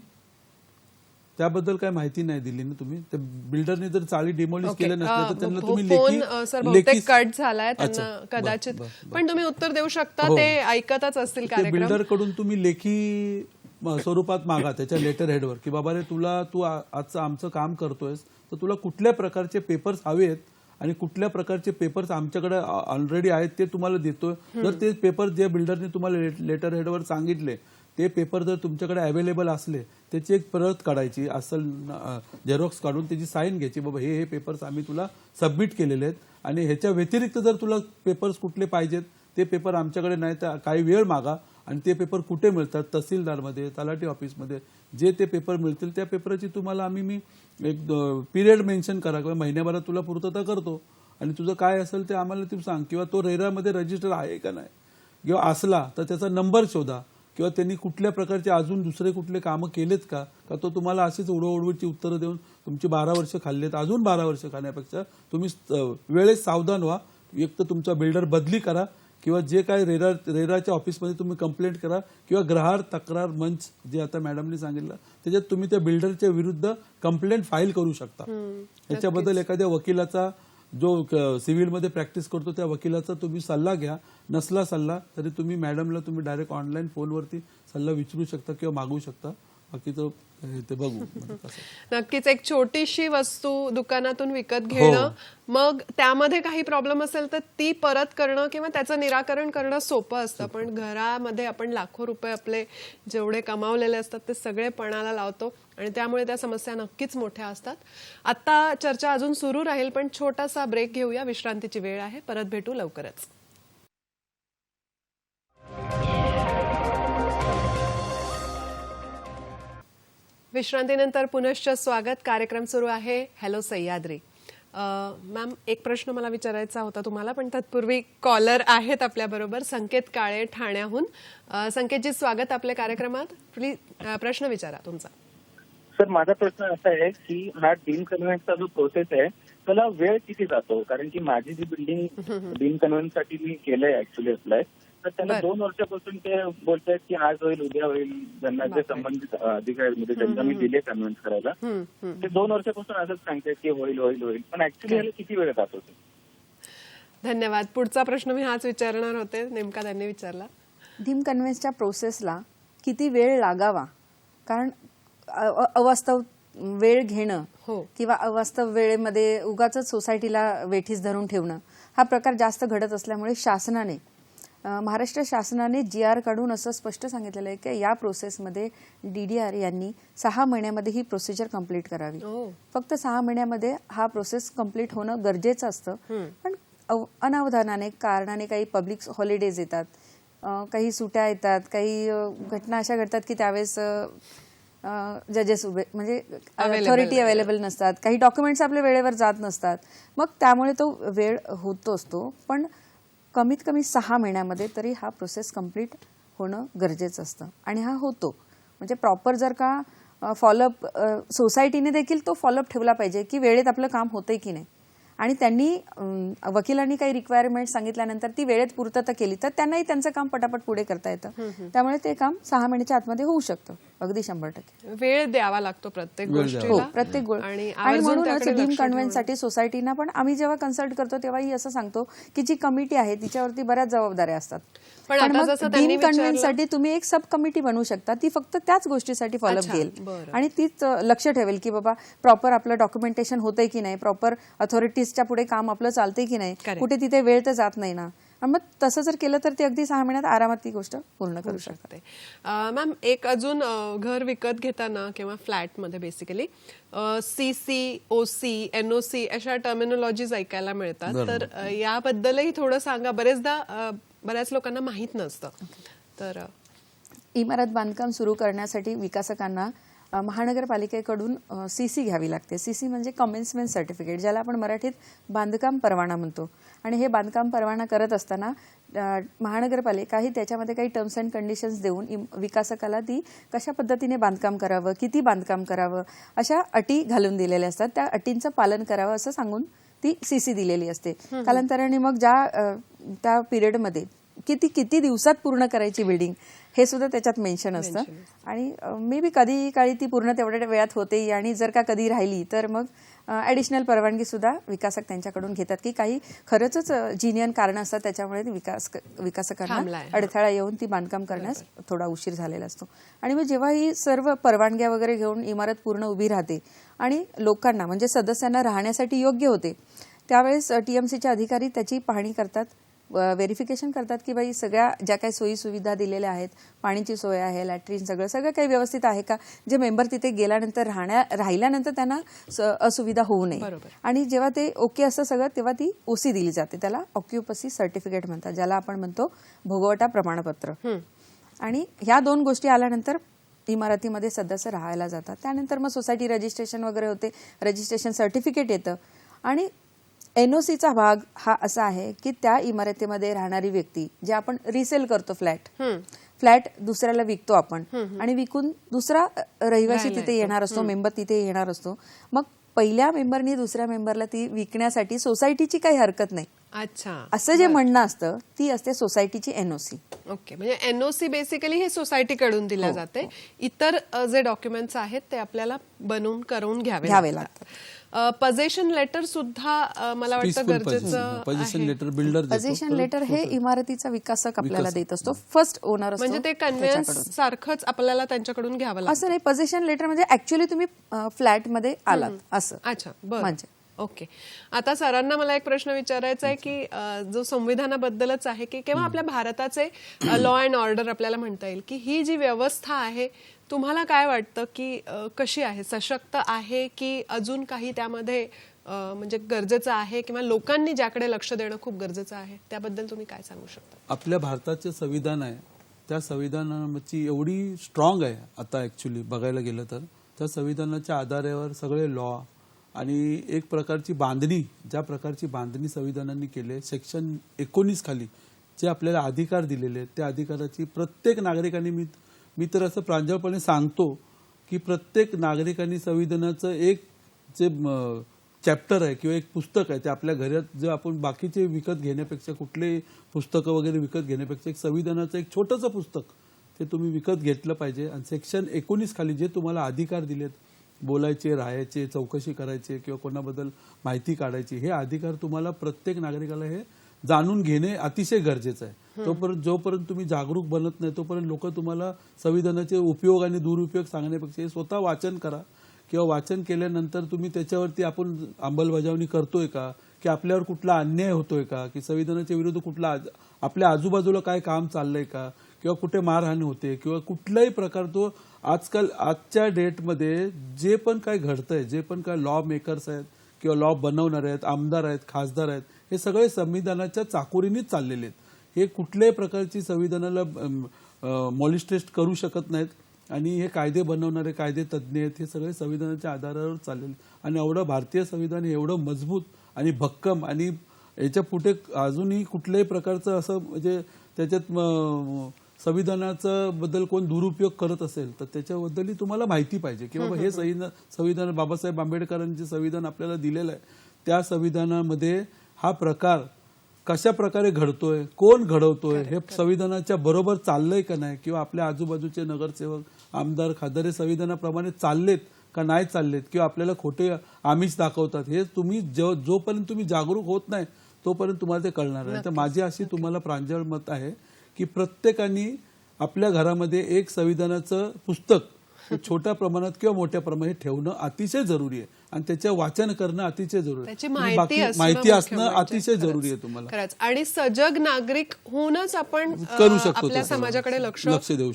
त्याबद्दल काय माहिती नाही दिली ना तुम्ही. त्या बिल्डरने जर चाळी डिमोलिश केल्या नसल्या तर त्यांना तुम्ही लेखी कट झालाय त्यांना कदाचित, पण तुम्ही उत्तर देऊ शकता. ते ऐकतच असतील कार्यक्रम. बिल्डर कडून तुम्ही लेखी स्वरूपात मागा त्याच्या लेटर हेडवर की बाबा रे तू आजचं आमचं काम करतोयस तर तुला कुठल्या प्रकारचे पेपर्स हवेत आणि कुठल्या प्रकारचे पेपर्स आमच्याकडे ऑलरेडी आहेत ते तुम्हाला देतोय. जर ते पेपर जे बिल्डरने तुम्हाला लेटर हेडवर सांगितले ते पेपर जर तुमच्याकडे अवेलेबल असले त्याची एक प्रत काढायची, असल झेरॉक्स काढून त्याची साईन घ्यायची, बाबा हे पेपर्स आम्ही तुला सबमिट केलेले आहेत आणि ह्याच्या व्यतिरिक्त जर तुला पेपर्स कुठले पाहिजेत ते पेपर आमच्याकडे नाही तर काही वेळ मागा. आणि ते पेपर कुठे मिळतात? तहसीलदारमध्ये, तलाठी ऑफिसमध्ये जे ते पेपर मिळतील त्या पेपरची तुम्हाला मी एक पिरियड मेन्शन करा किंवा महिन्याभरात तुला पूर्तता करतो आणि तुझं काय असेल ते आम्हाला तुम्ही सांग. किंवा तो रेरामध्ये रजिस्टर आहे का नाही किंवा असला तर त्याचा नंबर शोधा किंवा त्यांनी कुठल्या प्रकारचे अजून दुसरे कुठले कामं केलेत का तो तुम्हाला अशीच उडवडवीची उत्तरं देऊन तुमची 12 वर्ष खाल्लेत, अजून 12 वर्ष खाण्यापेक्षा तुम्ही वेळेत सावधान व्हा. एक तर तुमचा बिल्डर बदली करा किंवा जे काय रेराच्या ऑफिसमध्ये तुम्ही कंप्लेंट करा किंवा ग्राहक तक्रार मंच जे आता मॅडमनी सांगितलं त्याच्यात तुम्ही त्या बिल्डरच्या विरुद्ध कंप्लेंट फाईल करू शकता. याच्याबद्दल एखाद्या वकिलाचा जो सिव्हिलमध्ये प्रॅक्टिस करतो त्या वकिलाचा तुम्ही सल्ला घ्या. नसला सल्ला तरी तुम्ही मॅडमला तुम्ही डायरेक्ट ऑनलाईन फोनवरती सल्ला विचारू शकता किंवा मागवू शकता. बाकीचं ते बघू. नक्कीच एक छोटीशी वस्तू दुकानातून विकत घेणं, मग त्यामध्ये काही प्रॉब्लेम असेल तर ती परत करणं किंवा त्याचं निराकरण करणं सोपं असतं. पण घरामध्ये आपण लाखो रुपये आपले जेवढे कमावलेले असतात ते सगळे पणाला लावतो आणि त्यामुळे त्या समस्या नक्कीच मोठ्या असतात. आता चर्चा अजून सुरू राहील पण छोटासा ब्रेक घेऊया. विश्रांतीची वेळ आहे. परत भेटू लवकरच. विश्रांतीनंतर पुनश्च स्वागत. कार्यक्रम सुरू आहे हॅलो सह्याद्री. मॅम, एक प्रश्न मला विचारायचा होता तुम्हाला, पण तत्पूर्वी कॉलर आहेत आपल्याबरोबर. संकेत काळे ठाण्याहून. संकेतजी, स्वागत आपल्या कार्यक्रमात. प्लीज प्रश्न विचारा तुमचा. सर, माझा प्रश्न असा आहे की हा डीम कन्व्हेन्सचा जो प्रोसेस आहे त्याला वेळ किती जातो? कारण की माझी जी बिल्डिंग डीम कन्व्हेन्ससाठी मी केलंय ऍक्च्युली अप्लाय, तर त्याला 2 वर्षापासून ते बोलतायत की आज होईल, उद्या होईल. ज्यांना जे संबंधित अधिकारी म्हणजे त्यांना मी दिले कन्व्हेन्स करायला, ते 2 वर्षापासून असंच सांगतात की होईल होईल होईल. पण ऍक्च्युली याला किती वेळ जातो? धन्यवाद. पुढचा प्रश्न मी हाच विचारणार होते, नेमका त्यांनी विचारला. डीम कन्व्हेन्सच्या प्रोसेसला किती वेळ लागावा? कारण अवास्तव वेळ घेणं किंवा अवास्तव वेळेमध्ये उगाच सोसायटीला वेठीस धरून ठेवणं हा प्रकार जास्त घडत असल्यामुळे शासनाने, महाराष्ट्र शासनाने GR काढून असं स्पष्ट सांगितलेलं आहे की या प्रोसेसमध्ये DDR यांनी 6 महिन्यामध्ये ही प्रोसिजर कंप्लीट करावी. फक्त 6 महिन्यामध्ये हा प्रोसेस कंप्लीट होणं गरजेचं असतं. पण अनावधानाने, कारणाने, काही पब्लिक हॉलिडेज येतात, काही सुट्या येतात, काही घटना अशा घडतात की त्यावेळेस जजेस उभे म्हणजे अथॉरिटी अवेलेबल नसतात, काही डॉक्युमेंट्स आपल्या वेळेवर जात नसतात, मग त्यामुळे तो वेळ होतो असतो. पण कमीत कमी 6 महिन्यामध्ये तरी हा प्रोसेस कंप्लीट होणं गरजेचं असतं आणि हा होतो. म्हणजे प्रॉपर जर का फॉलोअप सोसायटीने देखील तो फॉलोअप ठेवला पाहिजे की वेळेत आपलं काम होतंय की नाही. आणि त्यांनी वकिलांनी काही रिक्वायरमेंट सांगितल्यानंतर ती वेळेत पूर्तता केली तर त्यांनाही त्यांचं काम पटापट पुढे करता येतं. त्यामुळे ते काम 6 महिन्याच्या आतमध्ये होऊ शकतं. अगदी 100%. वेळ द्यावा लागतो प्रत्येक गोष्टीला. प्रत्येक गोष्ट. आणि आणि म्हणूनच त्याकडे डीम लक्ष कन्व्हेन्ससाठी सोसायटीना पण आम्ही जेव्हा कन्सल्ट करतो तेव्हाही असं सांगतो की जी कमिटी आहे तिच्यावरती बऱ्याच जबाबदाऱ्या असतात. पण पण आता मग जसं त्यांनी डीम कन्व्हेन्ससाठी तुम्ही एक सब कमिटी बनवू शकता. ती फक्त त्याच गोष्टीसाठी फॉलोअप घेईल बरं. आणि तीच लक्ष ठेवेल की बाबा प्रॉपर आपलं डॉक्युमेंटेशन होतंय की नाही, प्रॉपर अथॉरिटीजच्या पुढे काम आपलं चालतंय की नाही, Correct. कुठे तिथे वेळ तर जात नाही ना. आणि मग तसं जर केलं तर ते अगदी 6 महिन्यात आरामात ती गोष्ट पूर्ण करू शकते. मॅम एक अजून घर विकत घेताना किंवा फ्लॅटमध्ये बेसिकली CC, OC, NOC अशा टर्मिनॉलॉजीज ऐकायला मिळतात. तर याबद्दलही थोडं सांगा. बऱ्याच लोकांना माहित नसतं. तर इमारत बांधकाम सुरू करण्यासाठी विकासकांना महानगरपालिकेकडून CC घ्यावी लागते. CC म्हणजे कमेन्समेंट सर्टिफिकेट, ज्याला आपण मराठीत बांधकाम परवाना म्हणतो. आणि हे बांधकाम परवाना करत असताना महानगरपालिका ही त्याच्यामध्ये काही टर्म्स अँड कंडिशन्स देऊन विकासकाला ती कशा पद्धतीने बांधकाम करावं, किती बांधकाम करावं अशा अटी घालून दिलेल्या असतात. त्या अटींचं पालन करावं असं सांगून ती CC दिलेली असते. कालांतराने मग त्या पिरियडमध्ये किती दिवसात पूर्ण करायची बिल्डिंग हे सुद्धा त्याच्यात मेन्शन असतं. आणि मे बी कधी काळी ती पूर्ण तेवढ्या वेळात होते आणि जर का कधी राहिली तर मग ॲडिशनल परवानगी सुद्धा विकासक त्यांच्याकडून घेतात की काही खरंच जिनियन कारणं असतात त्याच्यामुळे विकासकांना अडथळा येऊन ती बांधकाम करण्यास थोडा उशीर झालेला असतो. आणि मग जेव्हा ही सर्व परवानग्या वगैरे घेऊन इमारत पूर्ण उभी राहते आणि लोकांना म्हणजे सदस्यांना राहण्यासाठी योग्य होते त्यावेळेस TMCचे अधिकारी त्याची पाहणी करतात, व्हेरिफिकेशन करतात की बाई सगळ्या ज्या काही सोयी सुविधा दिलेल्या आहेत, पाण्याची सोय आहे, लॅट्रिन सगळं काही व्यवस्थित आहे का, जे मेंबर तिथे गेल्यानंतर राहिल्यानंतर त्यांना असुविधा होऊ नये. आणि जेव्हा ते ओके असं सगळं तेव्हा ती OC दिली जाते. त्याला ऑक्युपसी सर्टिफिकेट म्हणतात, ज्याला आपण म्हणतो भोगवटा प्रमाणपत्र. आणि ह्या 2 गोष्टी आल्यानंतर इमारतीमध्ये सदस्य राहायला जातात. त्यानंतर मग सोसायटी रजिस्ट्रेशन वगैरे होते, रजिस्ट्रेशन सर्टिफिकेट येतं. आणि NOCचा भाग हा असा आहे की त्या इमारतीमध्ये राहणारी व्यक्ती, जे आपण रिसेल करतो फ्लॅट दुसऱ्याला विकतो आपण आणि विकून दुसरा रहिवासी तिथे येणार असतो, मेंबर तिथे येणार असतो. मग पहिल्या मेंबरनी दुसऱ्या मेंबरला ती विकण्यासाठी सोसायटीची काही हरकत नाही. अच्छा, असं जे म्हणणं असतं ती असते सोसायटीची NOC. ओके. म्हणजे NOC बेसिकली हे सोसायटीकडून दिल्या जाते. इतर जे डॉक्युमेंट्स आहेत ते आपल्याला बनवून करून घ्यावे लागतात. पोझेशन लेटर सुद्धा मला वाटतं गरजेचं. पोझेशन लेटर बिल्डर पोझेशन लेटर हे इमारतीचा विकासक आपल्याला देत असतो, फर्स्ट ओनर असतो. म्हणजे ते कन्व्हेन्स सारखंच आपल्याला त्यांच्याकडून घ्यावं लागतं. असं नाही, पोझेशन लेटर म्हणजे ऍक्च्युअली तुम्ही फ्लॅटमध्ये आलात असं. अच्छा, बरं. म्हणजे ओके. आता सरांना मला एक प्रश्न विचारायचा आहे की जो संविधानाबद्दलच आहे की किंवा आपल्या भारताचे लॉ अँड ऑर्डर आपल्याला म्हणता येईल की ही जी व्यवस्था आहे तुम्हाला काय वाटतं की कशी आहे, सशक्त आहे की अजून काही त्यामध्ये म्हणजे गरजेचं आहे किंवा लोकांनी ज्याकडे लक्ष देणं खूप गरजेचं आहे, त्याबद्दल तुम्ही काय सांगू शकता? आपल्या भारताचे संविधान आहे, त्या संविधानाची एवढी स्ट्रॉंग आहे आता ऍक्च्युली बघायला गेलं तर. त्या संविधानाच्या आधारावर सगळे लॉ आणि एक प्रकारची बांधणी, ज्या प्रकारची बांधणी संविधानाने केली आहे, सेक्शन 19 खाली जे आपल्याला अधिकार दिलेले आहेत त्या अधिकाराची प्रत्येक नागरिकांनी मी तर असं प्रांजळपणे सांगतो की प्रत्येक नागरिकांनी संविधानाचं एक जे चॅप्टर आहे किंवा एक पुस्तक आहे ते आपल्या घरात जे आपण बाकीचे विकत घेण्यापेक्षा, कुठले पुस्तकं वगैरे विकत घेण्यापेक्षा एक संविधानाचं एक छोटंसं पुस्तक ते तुम्ही विकत घेतलं पाहिजे. आणि सेक्शन 19 खाली जे तुम्हाला अधिकार दिलेत, बोलायचे, राहायचे, चौकशी करायचे किंवा कोणाबद्दल माहिती काढायची, हे अधिकार तुम्हाला प्रत्येक नागरिकाला हे जाणून घेणे अतिशय गरजेचं आहे. जोपर्यंत तुम्ही जागरूक बनत नाही तोपर्यंत लोक तुम्हाला संविधानाचे उपयोग आणि दुरुपयोग सांगण्यापेक्षा स्वतः वाचन करा किंवा वाचन केल्यानंतर तुम्ही त्याच्यावरती आपण अंमलबजावणी करतोय का, की आपल्यावर कुठला अन्याय होतोय का, की संविधानाच्या विरुद्ध कुठला आपल्या आजूबाजूला काय काम चाललंय का, किंवा कुठे मारहाण होते किंवा कुठलाही प्रकार तो आजच्या डेटमध्ये जे पण काय घडतंय, जे पण काय लॉ मेकर्स आहेत किंवा लॉ बनवणारे आहेत, आमदार आहेत, खासदार आहेत, हे सगळे संविधानाच्या चाकोरीनेच चाललेले आहेत. हे कुठल्याही प्रकारची संविधानाला मॉलिस्टेट करू शकत नाहीत. आणि हे कायदे बनवणारे कायदे तज्ज्ञ आहेत, हे सगळे संविधानाच्या आधारावर चाललेले. आणि एवढं भारतीय संविधान हे एवढं मजबूत आणि भक्कम आणि याच्या पुढे अजूनही कुठल्याही प्रकारचं असं म्हणजे त्याच्यात संविधानाचा बद्दल कोण दुरुपयोग करत असेल तर त्याच्याबद्दलही तुम्हाला माहिती पाहिजे की बाबा हे संविधान बाबासाहेब आंबेडकरांचे संविधान आपल्याला दिलेलं आहे, त्या संविधानामध्ये हा प्रकार कशा प्रकारे घडतोय, कोण घडवतोय, हे संविधानाच्या बरोबर चाललंय का नाही, किंवा आपल्या आजूबाजूचे नगरसेवक, आमदार, खासदार संविधानाप्रमाणे चाललेत का नाही चाललेत, किंवा आपल्याला खोटे आमिष दाखवतात, हे तुम्ही जोपर्यंत तुम्ही जागरूक होत नाही तोपर्यंत तुम्हाला ते कळणार नाही. तर माझी अशी तुम्हाला प्रांजळ मत आहे की प्रत्येकाने आपल्या घरामध्ये एक संविधानाचं पुस्तक छोट्या प्रमाणात किंवा मोठ्या प्रमाणात ठेवणं अतिशय जरुरी आहे आणि त्याचं वाचन करणं अतिशय जरुरी त्याची आहे. माहिती असणं अतिशय जरुरी आहे तुम्हाला. खरंच. आणि सजग नागरिक होऊनच आपण करू शकतो आपल्या समाजाकडे लक्ष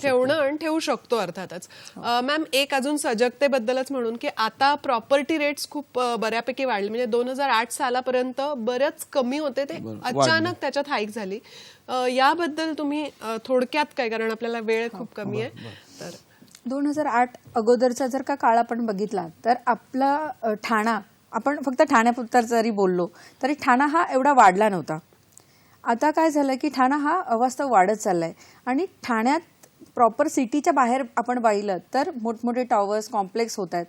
ठेवणं आणि ठेवू शकतो अर्थातच. मॅम, एक अजून सजगतेबद्दलच म्हणून की आता प्रॉपर्टी रेट्स खूप बऱ्यापैकी वाढले, म्हणजे 2008 सालापर्यंत बरेच कमी होते, ते अचानक त्याच्यात हाईक झाली. याबद्दल तुम्ही थोडक्यात काय, कारण आपल्याला वेळ खूप कमी आहे, तर 2008 अगोदरचा जर का काळ आपण बघितला तर आपला ठाणा, आपण फक्त ठाण्यापुरता जरी बोललो तरी ठाणा हा एवढा वाढला नव्हता. आता काय झालं की ठाणा हा अवास्तव वाढत चाललाय आणि ठाण्यात प्रॉपर सिटीच्या बाहेर आपण पाहिलं तर मोठमोठे टॉवर्स, कॉम्प्लेक्स होत आहेत.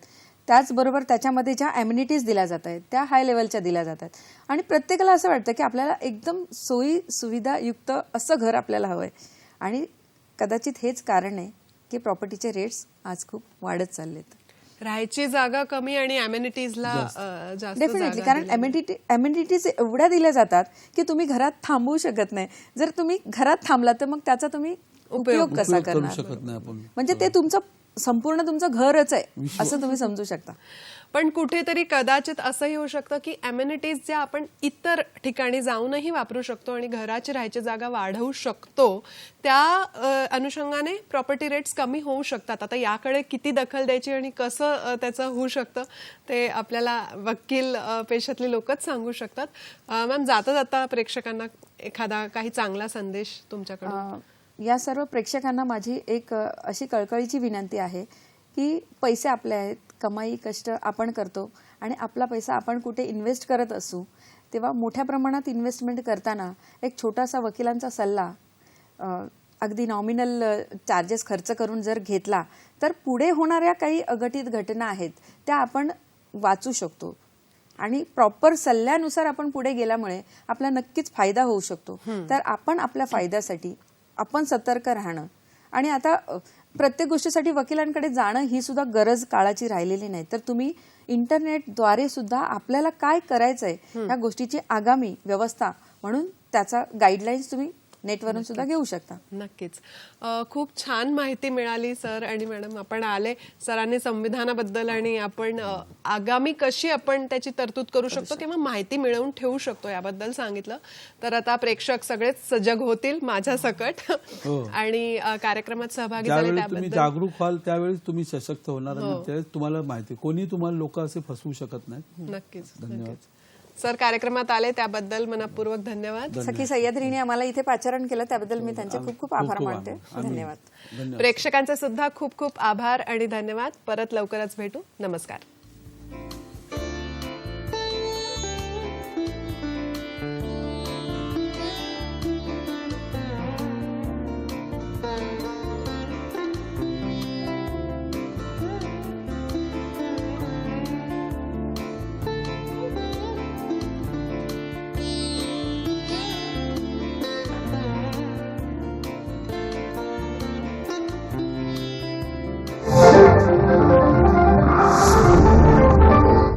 त्याचबरोबर त्याच्यामध्ये ज्या ॲम्युनिटीज दिल्या जात आहेत त्या हाय लेवलच्या दिल्या जात आहेत आणि प्रत्येकाला असं वाटतं की आपल्याला एकदम सोयी सुविधायुक्त असं घर आपल्याला हवं आहे. आणि कदाचित हेच कारण आहे की प्रॉपर्टीचे रेट्स आज खूप वाढत चाललेत. राहायची जागा कमी आणि अमेनिटीजला जास्त. डेफिनेटली, कारण अमेनिटीज एवढ्या दिल्या जातात की तुम्ही घरात थांबवू शकत नाही. जर तुम्ही घरात थांबला तर मग त्याचा तुम्ही उपयोग कसा करणार? शकत नाही आपण. म्हणजे ते तुमचं संपूर्ण तुमचं घरच आहे असं तुम्ही समजू शकता. पण कुठेतरी कदाचित असंही होऊ शकतं की अमेनिटीज ज्या आपण इतर ठिकाणी जाऊनही वापरू शकतो आणि घराची राहायची जागा वाढवू शकतो, त्या अनुषंगाने प्रॉपर्टी रेट्स कमी होऊ शकतात. आता याकडे किती दखल द्यायची आणि कसं त्याचं होऊ शकतं ते आपल्याला वकील पेशातली लोकच सांगू शकतात. मॅम, जाता जाता प्रेक्षकांना एखादा काही चांगला संदेश तुमच्याकडून? या सर्व प्रेक्षकांना माझी एक अशी कळकळीची विनंती आहे की पैसे आपले आहेत, कमाई कष्ट आपण करतो आणि आपला पैसा आपण कुठे इन्व्हेस्ट करत असू तेव्हा मोठ्या प्रमाणात इन्व्हेस्टमेंट करताना एक छोटासा वकिलांचा सल्ला अगदी नॉमिनल चार्जेस खर्च करून जर घेतला तर पुढे होणाऱ्या काही अघटित घटना आहेत त्या आपण वाचू शकतो आणि प्रॉपर सल्ल्यानुसार आपण पुढे गेल्यामुळे आपला नक्कीच फायदा होऊ शकतो. तर आपण आपल्या फायद्यासाठी आपण सतर्क राहणं आणि आता प्रत्येक गोष्टीसाठी वकिलांकडे जाणं ही सुद्धा गरज काळाची राहिलेली नाही. तर तुम्ही इंटरनेटद्वारे सुद्धा आपल्याला काय करायचंय या गोष्टीची आगामी व्यवस्था म्हणून त्याचा गाईडलाईन्स तुम्ही नेटवरून सुद्धा घेऊ शकता. नक्कीच. खूप छान माहिती मिळाली सर आणि मॅडम. आपण आले, सरांनी संविधानाबद्दल आणि आपण आगामी कशी आपण त्याची तरतूद करू शकतो किंवा माहिती मिळवून ठेवू शकतो याबद्दल सांगितलं. तर आता प्रेक्षक सगळेच सजग होतील माझ्या सकट आणि कार्यक्रमात सहभागी झाले तुम्ही त्याबद्दल. जागरूक व्हाल त्यावेळेस तुम्ही सशक्त होणार आणि त्यावेळेस तुम्हाला माहिती, कोणी तुम्हाला लोक असे फसवू शकत नाहीत. नक्कीच. धन्यवाद सर. कार्यक्रमात आले त्याबद्दल मनपूर्वक धन्यवाद. सखी सह्याद्रीने आम्हाला इथे पाचारण केलं त्याबद्दल मी त्यांचे खूप खूप आभार मानते. धन्यवाद. प्रेक्षकांचे सुद्धा खूप खूप आभार आणि धन्यवाद. परत लवकरच भेटू. नमस्कार.